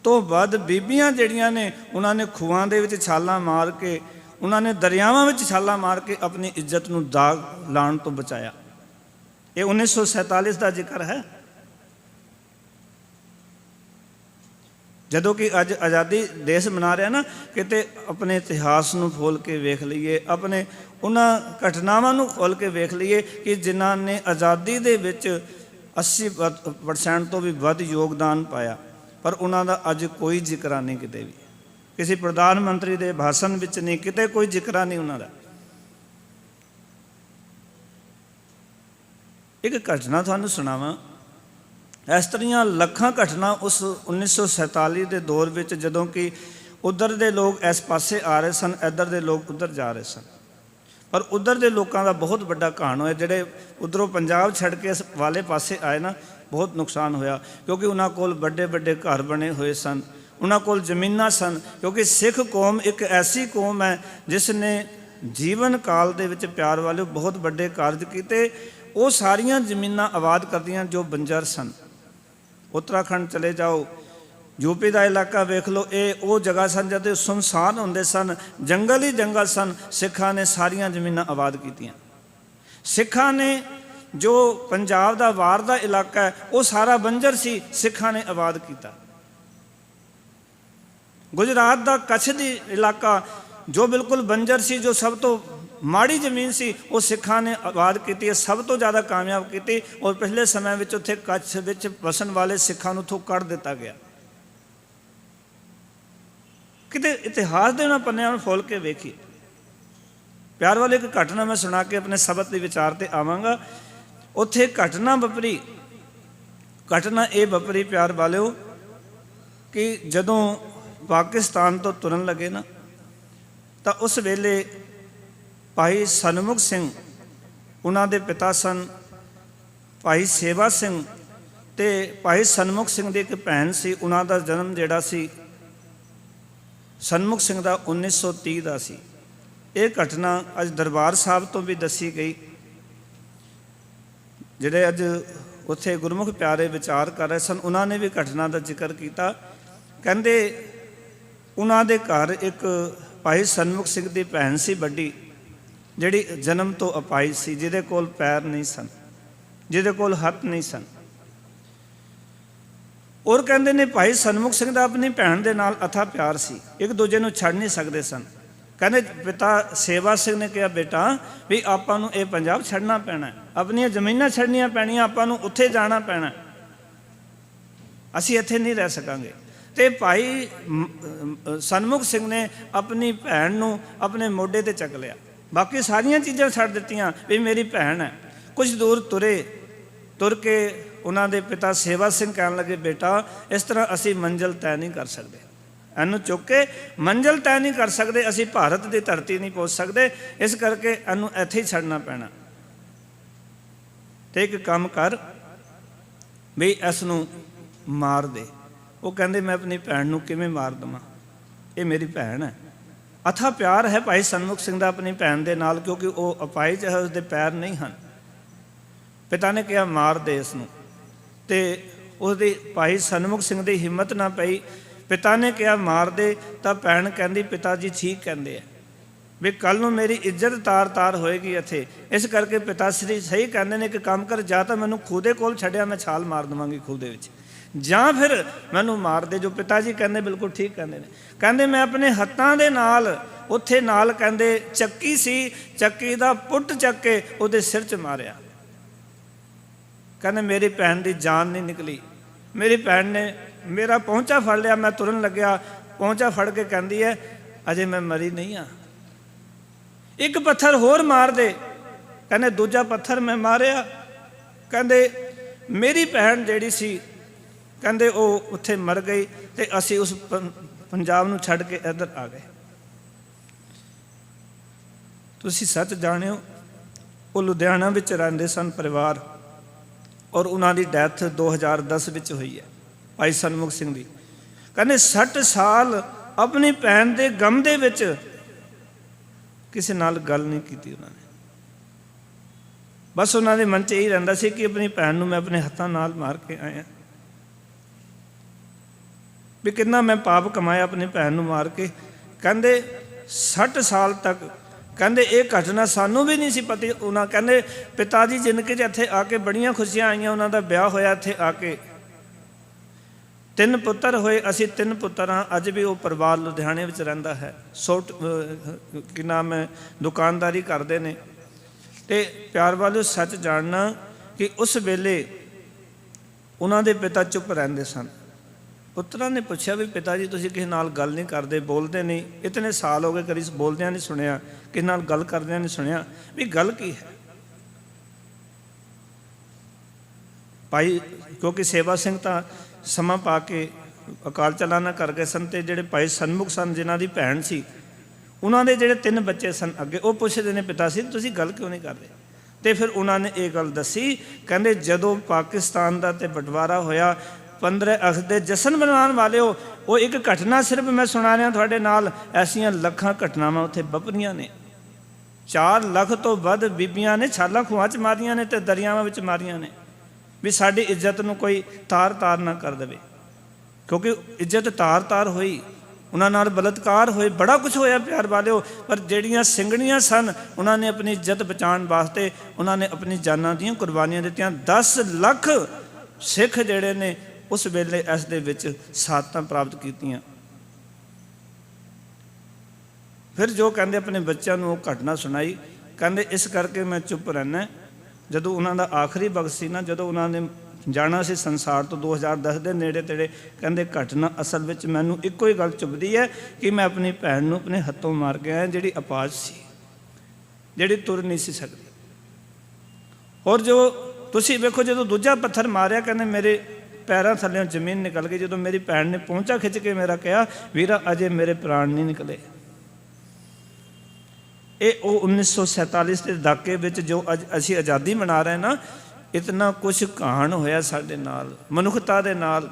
ਤੋਂ ਵੱਧ ਬੀਬੀਆਂ ਜਿਹੜੀਆਂ ਨੇ ਉਹਨਾਂ ਨੇ ਖੂਹਾਂ ਦੇ ਵਿੱਚ ਛਾਲਾਂ ਮਾਰ ਕੇ, ਉਹਨਾਂ ਨੇ ਦਰਿਆਵਾਂ ਵਿੱਚ ਛਾਲਾਂ ਮਾਰ ਕੇ ਆਪਣੀ ਇੱਜ਼ਤ ਨੂੰ ਦਾਗ ਲਾਉਣ ਤੋਂ ਬਚਾਇਆ। ਇਹ 1947 ਦਾ ਜ਼ਿਕਰ ਹੈ। ਜਦੋਂ ਕਿ ਅੱਜ ਆਜ਼ਾਦੀ ਦੇਸ਼ ਮਨਾ ਰਿਹਾ ਨਾ, ਕਿਤੇ ਆਪਣੇ ਇਤਿਹਾਸ ਨੂੰ ਖੋਲ੍ਹ ਕੇ ਵੇਖ ਲਈਏ, ਆਪਣੇ ਉਹਨਾਂ ਘਟਨਾਵਾਂ ਨੂੰ ਖੋਲ੍ਹ ਕੇ ਵੇਖ ਲਈਏ ਕਿ ਜਿਨ੍ਹਾਂ ਨੇ ਆਜ਼ਾਦੀ ਦੇ ਵਿੱਚ 80% ਤੋਂ ਵੀ ਵੱਧ ਯੋਗਦਾਨ ਪਾਇਆ, ਪਰ ਉਹਨਾਂ ਦਾ ਅੱਜ ਕੋਈ ਜ਼ਿਕਰ ਨਹੀਂ ਕਿਤੇ ਵੀ। ਕਿਸੇ ਪ੍ਰਧਾਨ ਮੰਤਰੀ ਦੇ ਭਾਸ਼ਣ ਵਿੱਚ ਨਹੀਂ, ਕਿਤੇ ਕੋਈ ਜ਼ਿਕਰ ਨਹੀਂ ਉਹਨਾਂ ਦਾ। ਇੱਕ ਘਟਨਾ ਤੁਹਾਨੂੰ ਸੁਣਾਵਾਂ। ਇਸ ਤਰ੍ਹਾਂ ਲੱਖਾਂ ਘਟਨਾ ਉਸ 1947 ਦੇ ਦੌਰ ਵਿੱਚ, ਜਦੋਂ ਕਿ ਉੱਧਰ ਦੇ ਲੋਕ ਇਸ ਪਾਸੇ ਆ ਰਹੇ ਸਨ, ਇੱਧਰ ਦੇ ਲੋਕ ਉੱਧਰ ਜਾ ਰਹੇ ਸਨ। ਪਰ ਉੱਧਰ ਦੇ ਲੋਕਾਂ ਦਾ ਬਹੁਤ ਵੱਡਾ ਘਾਣ ਹੋਇਆ। ਜਿਹੜੇ ਉੱਧਰੋਂ ਪੰਜਾਬ ਛੱਡ ਕੇ ਇਸ ਵਾਲੇ ਪਾਸੇ ਆਏ ਨਾ, ਬਹੁਤ ਨੁਕਸਾਨ ਹੋਇਆ, ਕਿਉਂਕਿ ਉਹਨਾਂ ਕੋਲ ਵੱਡੇ ਵੱਡੇ ਘਰ ਬਣੇ ਹੋਏ ਸਨ, ਉਹਨਾਂ ਕੋਲ ਜ਼ਮੀਨਾਂ ਸਨ। ਕਿਉਂਕਿ ਸਿੱਖ ਕੌਮ ਇੱਕ ਐਸੀ ਕੌਮ ਹੈ ਜਿਸ ਨੇ ਜੀਵਨ ਕਾਲ ਦੇ ਵਿੱਚ ਪਿਆਰ ਵਾਲੇ ਬਹੁਤ ਵੱਡੇ ਕਾਰਜ ਕੀਤੇ। ਉਹ ਸਾਰੀਆਂ ਜ਼ਮੀਨਾਂ ਆਬਾਦ ਕਰਦੀਆਂ ਜੋ ਬੰਜਰ ਸਨ। ਉੱਤਰਾਖੰਡ ਚਲੇ ਜਾਓ, ਯੂਪੀ ਦਾ ਇਲਾਕਾ ਵੇਖ ਲਓ, ਇਹ ਉਹ ਜਗ੍ਹਾ ਸਨ ਜਦੋਂ ਸੁਨਸਾਨ ਹੁੰਦੇ ਸਨ, ਜੰਗਲ ਹੀ ਜੰਗਲ ਸਨ। ਸਿੱਖਾਂ ਨੇ ਸਾਰੀਆਂ ਜ਼ਮੀਨਾਂ ਆਬਾਦ ਕੀਤੀਆਂ। ਸਿੱਖਾਂ ਨੇ ਜੋ ਪੰਜਾਬ ਦਾ ਵਾਰ ਦਾ ਇਲਾਕਾ ਹੈ ਉਹ ਸਾਰਾ ਬੰਜਰ ਸੀ, ਸਿੱਖਾਂ ਨੇ ਆਬਾਦ ਕੀਤਾ। ਗੁਜਰਾਤ ਦਾ ਕੱਛ ਦੀ ਇਲਾਕਾ ਜੋ ਬਿਲਕੁਲ ਬੰਜਰ ਸੀ, ਜੋ ਸਭ ਤੋਂ ਮਾੜੀ ਜ਼ਮੀਨ ਸੀ, ਉਹ ਸਿੱਖਾਂ ਨੇ ਆਬਾਦ ਕੀਤੀ ਹੈ, ਸਭ ਤੋਂ ਜ਼ਿਆਦਾ ਕਾਮਯਾਬ ਕੀਤੀ। ਔਰ ਪਿਛਲੇ ਸਮੇਂ ਵਿੱਚ ਉੱਥੇ ਕੱਛ ਵਿੱਚ ਵਸਣ ਵਾਲੇ ਸਿੱਖਾਂ ਨੂੰ ਉੱਥੋਂ ਕੱਢ ਦਿੱਤਾ ਗਿਆ। ਕਿਤੇ ਇਤਿਹਾਸ ਦੇ ਉਹਨਾਂ ਪੰਨਿਆਂ ਨੂੰ ਫੋਲ ਕੇ ਵੇਖੀਏ। ਪਿਆਰ ਵਾਲੇ, ਇੱਕ ਘਟਨਾ ਮੈਂ ਸੁਣਾ ਕੇ ਆਪਣੇ ਸ਼ਬਦ ਦੇ ਵਿਚਾਰ ਤੇ ਆਵਾਂਗਾ। ਉੱਥੇ ਘਟਨਾ ਵਾਪਰੀ। ਘਟਨਾ ਇਹ ਵਾਪਰੀ ਪਿਆਰ ਵਾਲਿਓ ਕਿ ਜਦੋਂ ਪਾਕਿਸਤਾਨ ਤੋਂ ਤੁਰਨ ਲੱਗੇ ਨਾ, ਤਾਂ ਉਸ ਵੇਲੇ ਭਾਈ ਸਨਮੁਖ ਸਿੰਘ, ਉਹਨਾਂ ਦੇ ਪਿਤਾ ਸਨ ਭਾਈ ਸੇਵਾ ਸਿੰਘ, ਤੇ ਭਾਈ ਸਨਮੁਖ ਸਿੰਘ ਦੀ ਇੱਕ ਭੈਣ ਸੀ। ਉਹਨਾਂ ਦਾ ਜਨਮ ਜਿਹੜਾ ਸੀ ਸਨਮੁਖ ਸਿੰਘ ਦਾ 1930 ਦਾ ਸੀ। ਇਹ ਘਟਨਾ ਅੱਜ ਦਰਬਾਰ ਸਾਹਿਬ ਤੋਂ ਵੀ ਦੱਸੀ ਗਈ। ਜਿਹੜੇ ਅੱਜ ਉੱਥੇ ਗੁਰਮੁਖ ਪਿਆਰੇ ਵਿਚਾਰ ਕਰ ਰਹੇ ਸਨ, ਉਹਨਾਂ ਨੇ ਵੀ ਘਟਨਾ ਦਾ ਜ਼ਿਕਰ ਕੀਤਾ। ਕਹਿੰਦੇ ਉਹਨਾਂ ਦੇ ਘਰ ਇੱਕ ਭਾਈ ਸਨਮੁਖ ਸਿੰਘ ਦੀ ਭੈਣ ਸੀ ਵੱਡੀ, ਜਿਹੜੀ ਜਨਮ ਤੋਂ ਅਪਾਹਿਜ ਸੀ, ਜਿਹਦੇ ਕੋਲ ਪੈਰ ਨਹੀਂ ਸਨ, ਜਿਹਦੇ ਕੋਲ ਹੱਥ ਨਹੀਂ ਸਨ। ਔਰ ਕਹਿੰਦੇ ਨੇ ਭਾਈ ਸਨਮੁਖ ਸਿੰਘ ਦਾ ਆਪਣੀ ਭੈਣ ਦੇ ਨਾਲ ਅਥਾ ਪਿਆਰ ਸੀ, ਇੱਕ ਦੂਜੇ ਨੂੰ ਛੱਡ ਨਹੀਂ ਸਕਦੇ ਸਨ। ਕਹਿੰਦੇ ਪਿਤਾ ਸੇਵਾ ਸਿੰਘ ਨੇ ਕਿਹਾ, ਬੇਟਾ ਵੀ ਆਪਾਂ ਨੂੰ ਇਹ ਪੰਜਾਬ ਛੱਡਣਾ ਪੈਣਾ, ਆਪਣੀਆਂ ਜ਼ਮੀਨਾਂ ਛੱਡਣੀਆਂ ਪੈਣੀਆਂ, ਆਪਾਂ ਨੂੰ ਉੱਥੇ ਜਾਣਾ ਪੈਣਾ, ਅਸੀਂ ਇੱਥੇ ਨਹੀਂ ਰਹਿ ਸਕਾਂਗੇ। ਤੇ ਭਾਈ ਸਨਮੁਖ ਸਿੰਘ ਨੇ ਆਪਣੀ ਭੈਣ ਨੂੰ ਆਪਣੇ ਮੋਢੇ ਤੇ ਚੱਕ ਲਿਆ, ਬਾਕੀ ਸਾਰੀਆਂ ਚੀਜ਼ਾਂ ਛੱਡ ਦਿੱਤੀਆਂ ਵੀ ਮੇਰੀ ਭੈਣ ਹੈ। ਕੁਝ ਦੂਰ ਤੁਰ ਕੇ ਉਹਨਾਂ ਦੇ ਪਿਤਾ ਸੇਵਾ ਸਿੰਘ ਕਹਿਣ ਲੱਗੇ, ਬੇਟਾ ਇਸ ਤਰ੍ਹਾਂ ਅਸੀਂ ਮੰਜ਼ਿਲ ਤੈਅ ਨਹੀਂ ਕਰ ਸਕਦੇ, ਇਹਨੂੰ ਚੁੱਕ ਕੇ ਮੰਜ਼ਿਲ ਤੈਅ ਨਹੀਂ ਕਰ ਸਕਦੇ, ਅਸੀਂ ਭਾਰਤ ਦੀ ਧਰਤੀ ਨਹੀਂ ਪਹੁੰਚ ਸਕਦੇ, ਇਸ ਕਰਕੇ ਇਹਨੂੰ ਇੱਥੇ ਹੀ ਛੱਡਣਾ ਪੈਣਾ। ਤੇ ਇੱਕ ਕੰਮ ਕਰ ਵੀ ਇਸ ਨੂੰ ਮਾਰ ਦੇ। ਉਹ ਕਹਿੰਦੇ ਮੈਂ ਆਪਣੀ ਭੈਣ ਨੂੰ ਕਿਵੇਂ ਮਾਰ ਦੇਵਾਂ, ਇਹ ਮੇਰੀ ਭੈਣ ਹੈ। ਅਥਾ ਪਿਆਰ ਹੈ ਭਾਈ ਸਨਮੁਖ ਸਿੰਘ ਦਾ ਆਪਣੀ ਭੈਣ ਦੇ ਨਾਲ, ਕਿਉਂਕਿ ਉਹ ਅਪਾਹਿਜ ਹੈ, ਉਸਦੇ ਪੈਰ ਨਹੀਂ ਹਨ। ਪਿਤਾ ਨੇ ਕਿਹਾ ਮਾਰ ਦੇ ਇਸ ਨੂੰ, ਤੇ ਉਹਦੀ ਭਾਈ ਸਨਮੁਖ ਸਿੰਘ ਦੀ ਹਿੰਮਤ ਨਾ ਪਈ। ਪਿਤਾ ਨੇ ਕਿਹਾ ਮਾਰ ਦੇ, ਤਾਂ ਭੈਣ ਕਹਿੰਦੀ ਪਿਤਾ ਜੀ ਠੀਕ ਕਹਿੰਦੇ ਆ ਵੀ ਕੱਲ੍ਹ ਨੂੰ ਮੇਰੀ ਇੱਜ਼ਤ ਤਾਰ ਤਾਰ ਹੋਏਗੀ ਇੱਥੇ, ਇਸ ਕਰਕੇ ਪਿਤਾ ਸ੍ਰੀ ਸਹੀ ਕਹਿੰਦੇ ਨੇ ਕਿ ਕੰਮ ਕਰ, ਜਾਂ ਤਾਂ ਮੈਨੂੰ ਖੂਹ ਦੇ ਕੋਲ ਛੱਡਿਆ, ਮੈਂ ਛਾਲ ਮਾਰ ਦੇਵਾਂਗੀ ਖੂਹ ਦੇ ਵਿੱਚ, ਜਾਂ ਫਿਰ ਮੈਨੂੰ ਮਾਰ ਦੇ। ਜੋ ਪਿਤਾ ਜੀ ਕਹਿੰਦੇ ਬਿਲਕੁਲ ਠੀਕ ਕਹਿੰਦੇ ਨੇ। ਕਹਿੰਦੇ ਮੈਂ ਆਪਣੇ ਹੱਥਾਂ ਦੇ ਨਾਲ ਉੱਥੇ ਨਾਲ ਕਹਿੰਦੇ ਚੱਕੀ ਸੀ, ਚੱਕੀ ਦਾ ਪੁੱਟ ਚੱਕ ਕੇ ਉਹਦੇ ਸਿਰ 'ਚ ਮਾਰਿਆ। ਕਹਿੰਦੇ ਮੇਰੀ ਭੈਣ ਦੀ ਜਾਨ ਨਹੀਂ ਨਿਕਲੀ। ਮੇਰੀ ਭੈਣ ਨੇ ਮੇਰਾ ਪਹੁੰਚਾ ਫੜ ਲਿਆ, ਮੈਂ ਤੁਰਨ ਲੱਗਿਆ, ਪਹੁੰਚਾ ਫੜ ਕੇ ਕਹਿੰਦੀ ਹੈ ਅਜੇ ਮੈਂ ਮਰੀ ਨਹੀਂ ਹਾਂ, ਇੱਕ ਪੱਥਰ ਹੋਰ ਮਾਰ ਦੇ। ਕਹਿੰਦੇ ਦੂਜਾ ਪੱਥਰ ਮੈਂ ਮਾਰਿਆ। ਕਹਿੰਦੇ ਮੇਰੀ ਭੈਣ ਜਿਹੜੀ ਸੀ ਕਹਿੰਦੇ ਉਹ ਉੱਥੇ ਮਰ ਗਈ, ਤੇ ਅਸੀਂ ਉਸ ਪੰਜਾਬ ਨੂੰ ਛੱਡ ਕੇ ਇੱਧਰ ਆ ਗਏ। ਤੁਸੀਂ ਸੱਚ ਜਾਣਿਓ, ਉਹ ਲੁਧਿਆਣਾ ਵਿੱਚ ਰਹਿੰਦੇ ਸਨ ਪਰਿਵਾਰ, ਔਰ ਉਹਨਾਂ ਦੀ ਡੈਥ 2010 ਵਿੱਚ ਹੋਈ ਹੈ ਭਾਈ ਸਨਮੁਖ ਸਿੰਘ ਦੀ। ਕਹਿੰਦੇ 60 ਸਾਲ ਆਪਣੀ ਭੈਣ ਦੇ ਗਮ ਦੇ ਵਿੱਚ ਕਿਸੇ ਨਾਲ ਗੱਲ ਨਹੀਂ ਕੀਤੀ ਉਹਨਾਂ ਨੇ। ਬਸ ਉਹਨਾਂ ਦੇ ਮਨ 'ਚ ਇਹੀ ਰਹਿੰਦਾ ਸੀ ਕਿ ਆਪਣੀ ਭੈਣ ਨੂੰ ਮੈਂ ਆਪਣੇ ਹੱਥਾਂ ਨਾਲ ਮਾਰ ਕੇ ਆਇਆ, ਵੀ ਕਿੰਨਾ ਮੈਂ ਪਾਪ ਕਮਾਇਆ ਆਪਣੀ ਭੈਣ ਨੂੰ ਮਾਰ ਕੇ। ਕਹਿੰਦੇ 60 ਸਾਲ ਤੱਕ ਕਹਿੰਦੇ ਇਹ ਘਟਨਾ ਸਾਨੂੰ ਵੀ ਨਹੀਂ ਸੀ ਪਤਾ। ਉਹਨਾਂ ਕਹਿੰਦੇ ਪਿਤਾ ਜੀ ਜ਼ਿੰਦਗੀ 'ਚ ਇੱਥੇ ਆ ਕੇ ਬੜੀਆਂ ਖੁਸ਼ੀਆਂ ਆਈਆਂ, ਉਹਨਾਂ ਦਾ ਵਿਆਹ ਹੋਇਆ ਇੱਥੇ ਆ ਕੇ, 3 ਪੁੱਤਰ ਹੋਏ, ਅਸੀਂ 3 ਪੁੱਤਰ ਹਾਂ। ਅੱਜ ਵੀ ਉਹ ਪਰਿਵਾਰ ਲੁਧਿਆਣੇ ਵਿੱਚ ਰਹਿੰਦਾ ਹੈ, ਕੀ ਨਾਮ ਹੈ, ਦੁਕਾਨਦਾਰੀ ਕਰਦੇ ਨੇ। ਤੇ ਪਿਆਰ ਵਾਲਿਓ ਸੱਚ ਜਾਣਨਾ ਕਿ ਉਸ ਵੇਲੇ ਉਹਨਾਂ ਦੇ ਪਿਤਾ ਚੁੱਪ ਰਹਿੰਦੇ ਸਨ। ਪੁੱਤਰਾਂ ਨੇ ਪੁੱਛਿਆ ਵੀ ਪਿਤਾ ਜੀ ਤੁਸੀਂ ਕਿਸੇ ਨਾਲ ਗੱਲ ਨਹੀਂ ਕਰਦੇ, ਬੋਲਦੇ ਨਹੀਂ, ਇਤਨੇ ਸਾਲ ਹੋ ਗਏ ਕਦੀ ਬੋਲਦਿਆਂ ਨਹੀਂ ਸੁਣਿਆ, ਕਿਸੇ ਨਾਲ ਗੱਲ ਕਰਦਿਆਂ ਨਹੀਂ ਸੁਣਿਆ, ਵੀ ਗੱਲ ਕੀ ਹੈ। ਭਾਈ ਕਿਉਂਕਿ ਸੇਵਾ ਸਿੰਘ ਤਾਂ ਸਮਾਂ ਪਾ ਕੇ ਅਕਾਲ ਚਲਾਣਾ ਕਰ ਗਏ ਸਨ, ਤੇ ਜਿਹੜੇ ਭਾਈ ਸਨਮੁਖ ਸਨ ਜਿਨ੍ਹਾਂ ਦੀ ਭੈਣ ਸੀ, ਉਹਨਾਂ ਦੇ ਜਿਹੜੇ 3 ਬੱਚੇ ਸਨ ਅੱਗੇ, ਉਹ ਪੁੱਛਦੇ ਨੇ ਪਿਤਾ ਸੀ ਤੁਸੀਂ ਗੱਲ ਕਿਉਂ ਨਹੀਂ ਕਰਦੇ। ਤੇ ਫਿਰ ਉਹਨਾਂ ਨੇ ਇਹ ਗੱਲ ਦੱਸੀ। ਕਹਿੰਦੇ ਜਦੋਂ ਪਾਕਿਸਤਾਨ ਦਾ ਤੇ ਬਟਵਾਰਾ ਹੋਇਆ, 15 ਅਗਸਤ ਦੇ ਜਸ਼ਨ ਮਨਾਉਣ ਵਾਲੇ ਉਹ ਇੱਕ ਘਟਨਾ ਸਿਰਫ ਮੈਂ ਸੁਣਾ ਰਿਹਾ ਤੁਹਾਡੇ ਨਾਲ, ਐਸੀਆਂ ਲੱਖਾਂ ਘਟਨਾਵਾਂ ਉੱਥੇ ਵਾਪਰੀਆਂ ਨੇ। 4 ਲੱਖ ਤੋਂ ਵੱਧ ਬੀਬੀਆਂ ਨੇ ਛਾਲਾਂ ਖੂਹਾਂ 'ਚ ਮਾਰੀਆਂ ਨੇ ਤੇ ਦਰਿਆਵਾਂ ਵਿੱਚ ਮਾਰੀਆਂ ਨੇ, ਵੀ ਸਾਡੀ ਇੱਜ਼ਤ ਨੂੰ ਕੋਈ ਤਾਰ ਤਾਰ ਨਾ ਕਰ ਦੇਵੇ। ਕਿਉਂਕਿ ਇੱਜ਼ਤ ਤਾਰ ਤਾਰ ਹੋਈ, ਉਹਨਾਂ ਨਾਲ ਬਲਤਕਾਰ ਹੋਏ, ਬੜਾ ਕੁਝ ਹੋਇਆ ਪਿਆਰ ਵਾਲਿਓ। ਪਰ ਜਿਹੜੀਆਂ ਸਿੰਘਣੀਆਂ ਸਨ, ਉਹਨਾਂ ਨੇ ਆਪਣੀ ਇੱਜ਼ਤ ਬਚਾਉਣ ਵਾਸਤੇ ਉਹਨਾਂ ਨੇ ਆਪਣੀ ਜਾਨਾਂ ਦੀਆਂ ਕੁਰਬਾਨੀਆਂ ਦਿੱਤੀਆਂ। 10 ਲੱਖ ਸਿੱਖ ਜਿਹੜੇ ਨੇ ਉਸ ਵੇਲੇ ਇਸ ਦੇ ਵਿੱਚ ਸ਼ਹਾਦਤਾਂ ਪ੍ਰਾਪਤ ਕੀਤੀਆਂ। ਫਿਰ ਜੋ ਕਹਿੰਦੇ ਆਪਣੇ ਬੱਚਿਆਂ ਨੂੰ ਉਹ ਘਟਨਾ ਸੁਣਾਈ। ਕਹਿੰਦੇ ਇਸ ਕਰਕੇ ਮੈਂ ਚੁੱਪ ਰਹਿਣਾ। ਜਦੋਂ ਉਹਨਾਂ ਦਾ ਆਖਰੀ ਵਕਤ ਸੀ ਨਾ, ਜਦੋਂ ਉਹਨਾਂ ਨੇ ਜਾਣਾ ਸੀ ਸੰਸਾਰ ਤੋਂ 2010 ਦੇ ਨੇੜੇ ਤੇੜੇ, ਕਹਿੰਦੇ ਘਟਨਾ ਅਸਲ ਵਿੱਚ ਮੈਨੂੰ ਇੱਕੋ ਹੀ ਗੱਲ ਚੁੱਭਦੀ ਹੈ ਕਿ ਮੈਂ ਆਪਣੀ ਭੈਣ ਨੂੰ ਆਪਣੇ ਹੱਥੋਂ ਮਾਰ ਕੇ ਆਇਆ, ਜਿਹੜੀ ਅਪਾਹਜ ਸੀ, ਜਿਹੜੀ ਤੁਰ ਨਹੀਂ ਸੀ ਸਕਦੀ। ਔਰ ਜੋ ਤੁਸੀਂ ਵੇਖੋ, ਜਦੋਂ ਦੂਜਾ ਪੱਥਰ ਮਾਰਿਆ, ਕਹਿੰਦੇ ਮੇਰੇ ਪੈਰਾਂ ਥੱਲੇ ਜ਼ਮੀਨ ਨਿਕਲ ਗਈ। ਜਦੋਂ ਮੇਰੀ ਭੈਣ ਨੇ ਪਹੁੰਚਾ ਖਿੱਚ ਕੇ ਮੇਰਾ ਕਿਹਾ ਵੀਰਾ ਅਜੇ ਮੇਰੇ ਪ੍ਰਾਣ ਨਹੀਂ ਨਿਕਲੇ। ਇਹ ਉਹ 1947 ਦੇ ਦਹਾਕੇ ਵਿੱਚ ਜੋ ਅੱਜ ਅਸੀਂ ਆਜ਼ਾਦੀ ਮਨਾ ਰਹੇ ਨਾ, ਇਤਨਾ ਕੁਛ ਕਹਾਣ ਹੋਇਆ ਸਾਡੇ ਨਾਲ, ਮਨੁੱਖਤਾ ਦੇ ਨਾਲ,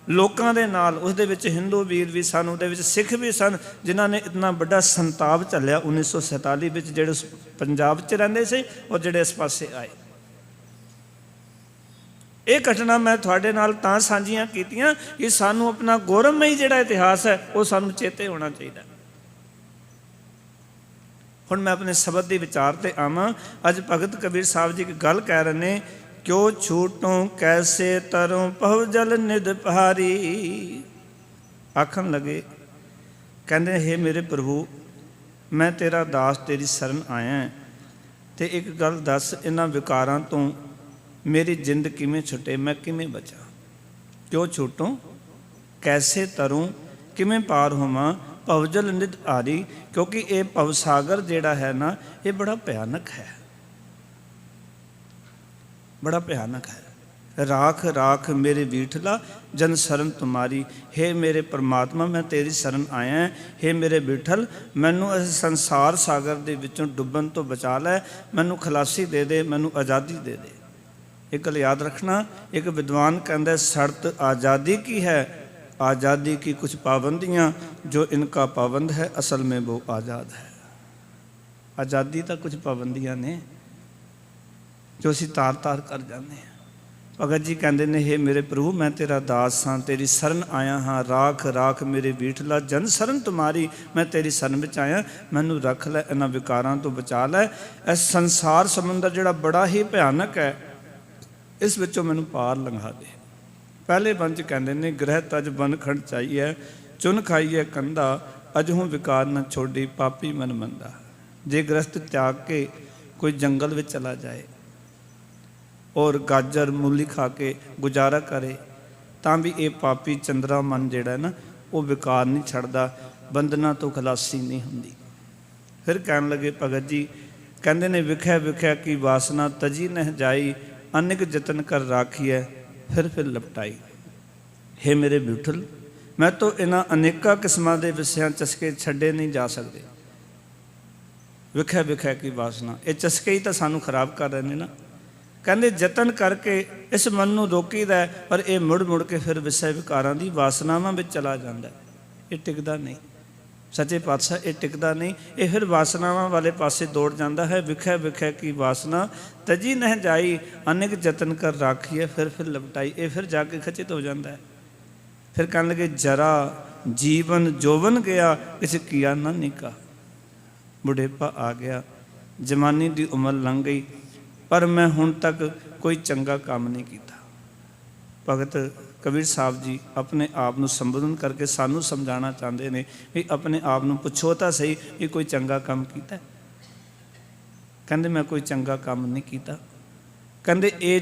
ਲੋਕਾਂ ਦੇ ਨਾਲ। ਉਸ ਦੇ ਵਿੱਚ ਹਿੰਦੂ ਵੀਰ ਵੀ ਸਨ, ਉਹਦੇ ਵਿੱਚ ਸਿੱਖ ਵੀ ਸਨ, ਜਿਨ੍ਹਾਂ ਨੇ ਇਤਨਾ ਵੱਡਾ ਸੰਤਾਪ ਝੱਲਿਆ 1947 ਵਿੱਚ, ਜਿਹੜੇ ਪੰਜਾਬ 'ਚ ਰਹਿੰਦੇ ਸੀ ਔਰ ਜਿਹੜੇ ਇਸ ਪਾਸੇ ਆਏ। ਇਹ ਘਟਨਾ ਮੈਂ ਤੁਹਾਡੇ ਨਾਲ ਤਾਂ ਸਾਂਝੀਆਂ ਕੀਤੀਆਂ ਕਿ ਸਾਨੂੰ ਆਪਣਾ ਗੌਰਵਮਈ ਜਿਹੜਾ ਇਤਿਹਾਸ ਹੈ ਉਹ ਸਾਨੂੰ ਚੇਤੇ ਹੋਣਾ ਚਾਹੀਦਾ। ਹੁਣ ਮੈਂ ਆਪਣੇ ਸ਼ਬਦ ਦੇ ਵਿਚਾਰ ਤੇ ਆਵਾਂ। ਅੱਜ ਭਗਤ ਕਬੀਰ ਸਾਹਿਬ ਜੀ ਇੱਕ ਗੱਲ ਕਹਿ ਰਹੇ ਨੇ, ਕਿਉ ਛੂਟੋਂ ਕੈਸੇ ਤਰੋਂ ਪਹੁ ਜਲ ਨਿਧ ਪਹਾਰੀ। ਆਖਣ ਲੱਗੇ, ਕਹਿੰਦੇ ਹੇ ਮੇਰੇ ਪ੍ਰਭੂ, ਮੈਂ ਤੇਰਾ ਦਾਸ, ਤੇਰੀ ਸ਼ਰਨ ਆਇਆ, ਤੇ ਇੱਕ ਗੱਲ ਦੱਸ, ਇਹਨਾਂ ਵਿਕਾਰਾਂ ਤੋਂ ਮੇਰੀ ਜਿੰਦ ਕਿਵੇਂ ਛੁੱਟੇ, ਮੈਂ ਕਿਵੇਂ ਬਚਾਂ। ਕਿਉਂ ਛੂਟੋਂ ਕੈਸੇ ਤਰੂੰ, ਕਿਵੇਂ ਪਾਰ ਹੋਵਾਂ ਭਵਜਲ ਨਿਧ ਆਰੀ। ਕਿਉਂਕਿ ਇਹ ਭਵਸਾਗਰ ਜਿਹੜਾ ਹੈ ਨਾ, ਇਹ ਬੜਾ ਭਿਆਨਕ ਹੈ, ਬੜਾ ਭਿਆਨਕ ਹੈ। राख राख मेरे बीठला जन शरण तुम्हारी। हे मेरे परमात्मा मैं तेरी शरण आया है। हे मेरे बीठल मैनू इस संसार सागर दे विचों डुੱਬਣ तो बचा लै, मैनू खलासी दे दे, मैनू आज़ादी दे दे। एक गल याद रखना, एक विद्वान कहता शर्त आज़ादी की है, आज़ादी की कुछ पाबंदियाँ, जो इनका पाबंद है असल में वो आज़ाद है। आज़ादी तो कुछ पाबंदियाँ ने जो असी तार तार कर जाते हैं। भगत जी कहते हैं, हे मेरे प्रभु मैं तेरा दास हाँ, तेरी शरण आया हाँ। राख राख मेरे बीठला जन शरण तुम्हारी। मैं तेरी शरण में आया, मैनू रख लै, इन्हां विकारां तो बचा लै। इस संसार समुंदर जिहड़ा बड़ा ही भयानक है, इस विचों मैनू पार लंघा दे। पहले पंच कहते ने, ग्रह तज बन खंड चाहिए, चुन खाइए कंधा, अजहूँ विकार न छोड़ी, पापी मन मंदा। जे गृहस्थ त्याग के कोई जंगल में चला जाए और गाजर मूली खा के गुजारा करे, तां भी ये पापी चंद्रा मन जिहड़ा है ना, वो विकार नहीं छड़दा, बंधना तो खलासी नहीं हुंदी। फिर कहन लगे भगत जी, कहते ने, विखै विखै की वासना तजी नह जाई, अनेक जतन कर राखी है फिर लपटाई। हे मेरे बिठल मैं तो इन्हां अनेका किस्मां दे विषयां चस्के छड्डे नहीं जा सकते। विखै विखै की वासना, ये चस्के ही तो सानू खराब कर रहे हैं ना। कहते जतन करके इस मन नूं रोकीदा है, पर यह मुड़ मुड़ के फिर विषय विकारां दी वासनावां विच चला जांदा है। ये टिकदा नहीं, सच्चे पातशाह ये टिकदा नहीं, ये फिर वासनावां वाले पासे दौड़ जाता है। विखै विखै की वासना तजी नह जाई, अनेक जतन कर राखी है फिर लपटाई। ये फिर जाके खचित हो जाता है। फिर कहने लगे, जरा जीवन जोवन गया, किसी किया ना निका। बुढ़ेपा आ गया, जवानी की उम्र लंघ गई, पर मैं हुण तक कोई चंगा काम नहीं किया। भगत कबीर साहब जी अपने आप को संबोधन करके सानू समझाना चाहते हैं भी अपने आप को पुछो तो सही कि कोई चंगा काम किया। कहते मैं कोई चंगा काम नहीं किया। कहते ये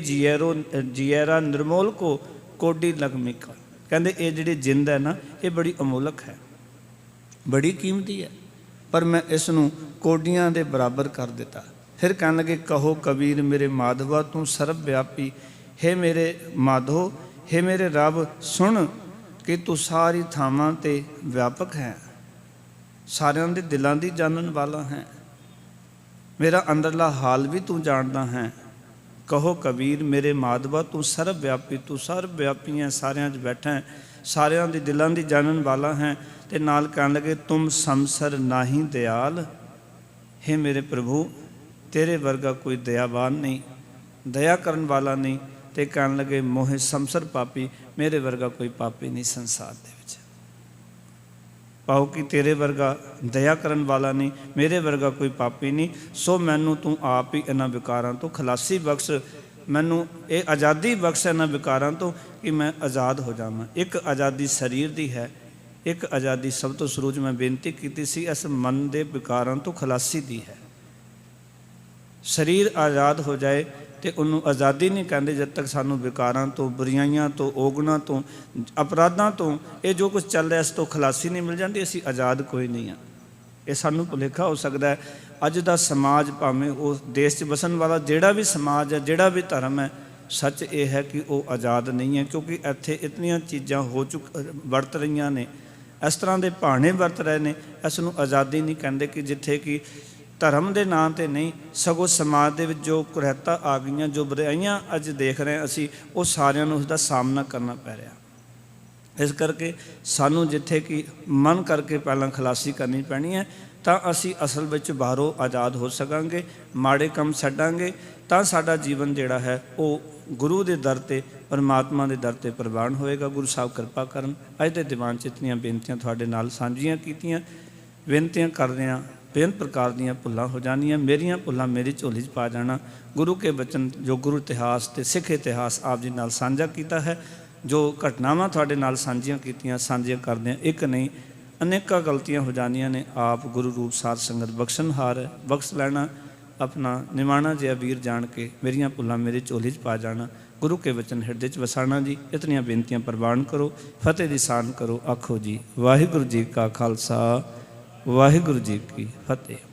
जियरा निर्मोल को कोडी लगमिका। कहते ये जी जिंद है ना, ये बड़ी अमोलक है, बड़ी कीमती है, पर मैं इसनूं कोडियां दे बराबर कर दिता। फिर कहने लगे, कहो कबीर मेरे माधवा तू सर्वव्यापी। हे मेरे माधो, हे मेरे रब सुन कि तू सारी थावां ते व्यापक है, सारियां दे दिलां दी जानन वाला है, मेरा अंदरला हाल भी तू जानदा है। कहो कबीर मेरे माधवा तू सर्वव्यापी, तू सर्वव्यापी है, सारियां 'च बैठा है, सारियां दे दिलां दी जानन वाला है। ते नाल कहने लगे, तुम समसर नाही दयाल। हे मेरे प्रभु तेरे वर्गा कोई दयावान नहीं, दया करन वाला नहीं। ते कहने लगे, मोहे समसर पापी, मेरे वर्गा कोई पापी नहीं संसार दे विच। पाओ कि तेरे वर्गा दया करन वाला नहीं, मेरे वर्गा कोई पापी नहीं। सो मैनू तू आप ही इन्हां विकारां तो खलासी बख्श, मैनू ये आज़ादी बख्श इन्हां विकारां तो कि मैं आज़ाद हो जावां। एक आज़ादी शरीर दी है, एक आज़ादी सब तो शुरू मैं बेनती की सी इस मन के विकारां तो खलासी दी है। शरीर आज़ाद हो जाए तो उन्होंने आज़ादी नहीं कहते जब तक सानू विकारां तो, बुराइयां तो, ओगणा तो, अपराधां तो, ये जो कुछ चल रहा है इस तो खलासी नहीं मिल जाती, असी आज़ाद कोई नहीं हाँ। ये सानू भुलेखा हो सकता है। अज का समाज भावें उस देश च बसन वाला जिहड़ा भी समाज है, जिहड़ा भी धर्म है, सच ये है कि वो आज़ाद नहीं है, क्योंकि इत्थे इतनियां चीज़ां हो वरत रही ने, इस तरह के भाने वरत रहे हैं। इसनूं आज़ादी नहीं कहते कि जिथे कि धर्म के नाम पर नहीं, सगों समाज के जो कुरैता आ गई, जो बुराइयां अज देख रहे हैं असी, वो सारिਆਂ ਨੂੰ उसका सामना करना पै रहा। इस करके सानू जिथे कि मन करके पहला खलासी करनी पैनी है, तो असी असल में बाहरों आज़ाद हो सकांगे, माड़े काम छड्डांगे, तो साडा जीवन जिहड़ा है वो गुरु के दर ते, परमात्मा के दर ते प्रवान होएगा। गुरु साहब कृपा करन। अज दे दीवान च इतनियां बेनतियां तुहाडे नाल साझीआं कीतियां। बेनतियां करदे आं बेन प्रकार दीयां भुल्लां हो जानियां, मेरियां भुल्लां मेरी झोली च पा जाना। गुरु के बचन जो गुरु इतिहास ते सिख इतिहास आप जी नाल साझा कीता है, जो घटनावां तुहाडे नाल साझीआं कीतियां, साझीआं करदे एक नहीं अनेका गलतियां हो जानियां ने। आप गुरु रूप साध संगत बख्शनहार है, बख्श लैना अपना निमाणा जिहा वीर जान के, मेरियां भुल्लां मेरी झोली च पा जाना। गुरु के वचन हिरदे च वसाना जी। इतनियां बेनतियां प्रवान करो, फतेह दी सान करो। आखो जी वाहिगुरू जी का खालसा, वाहिगुरू जी की फतेह।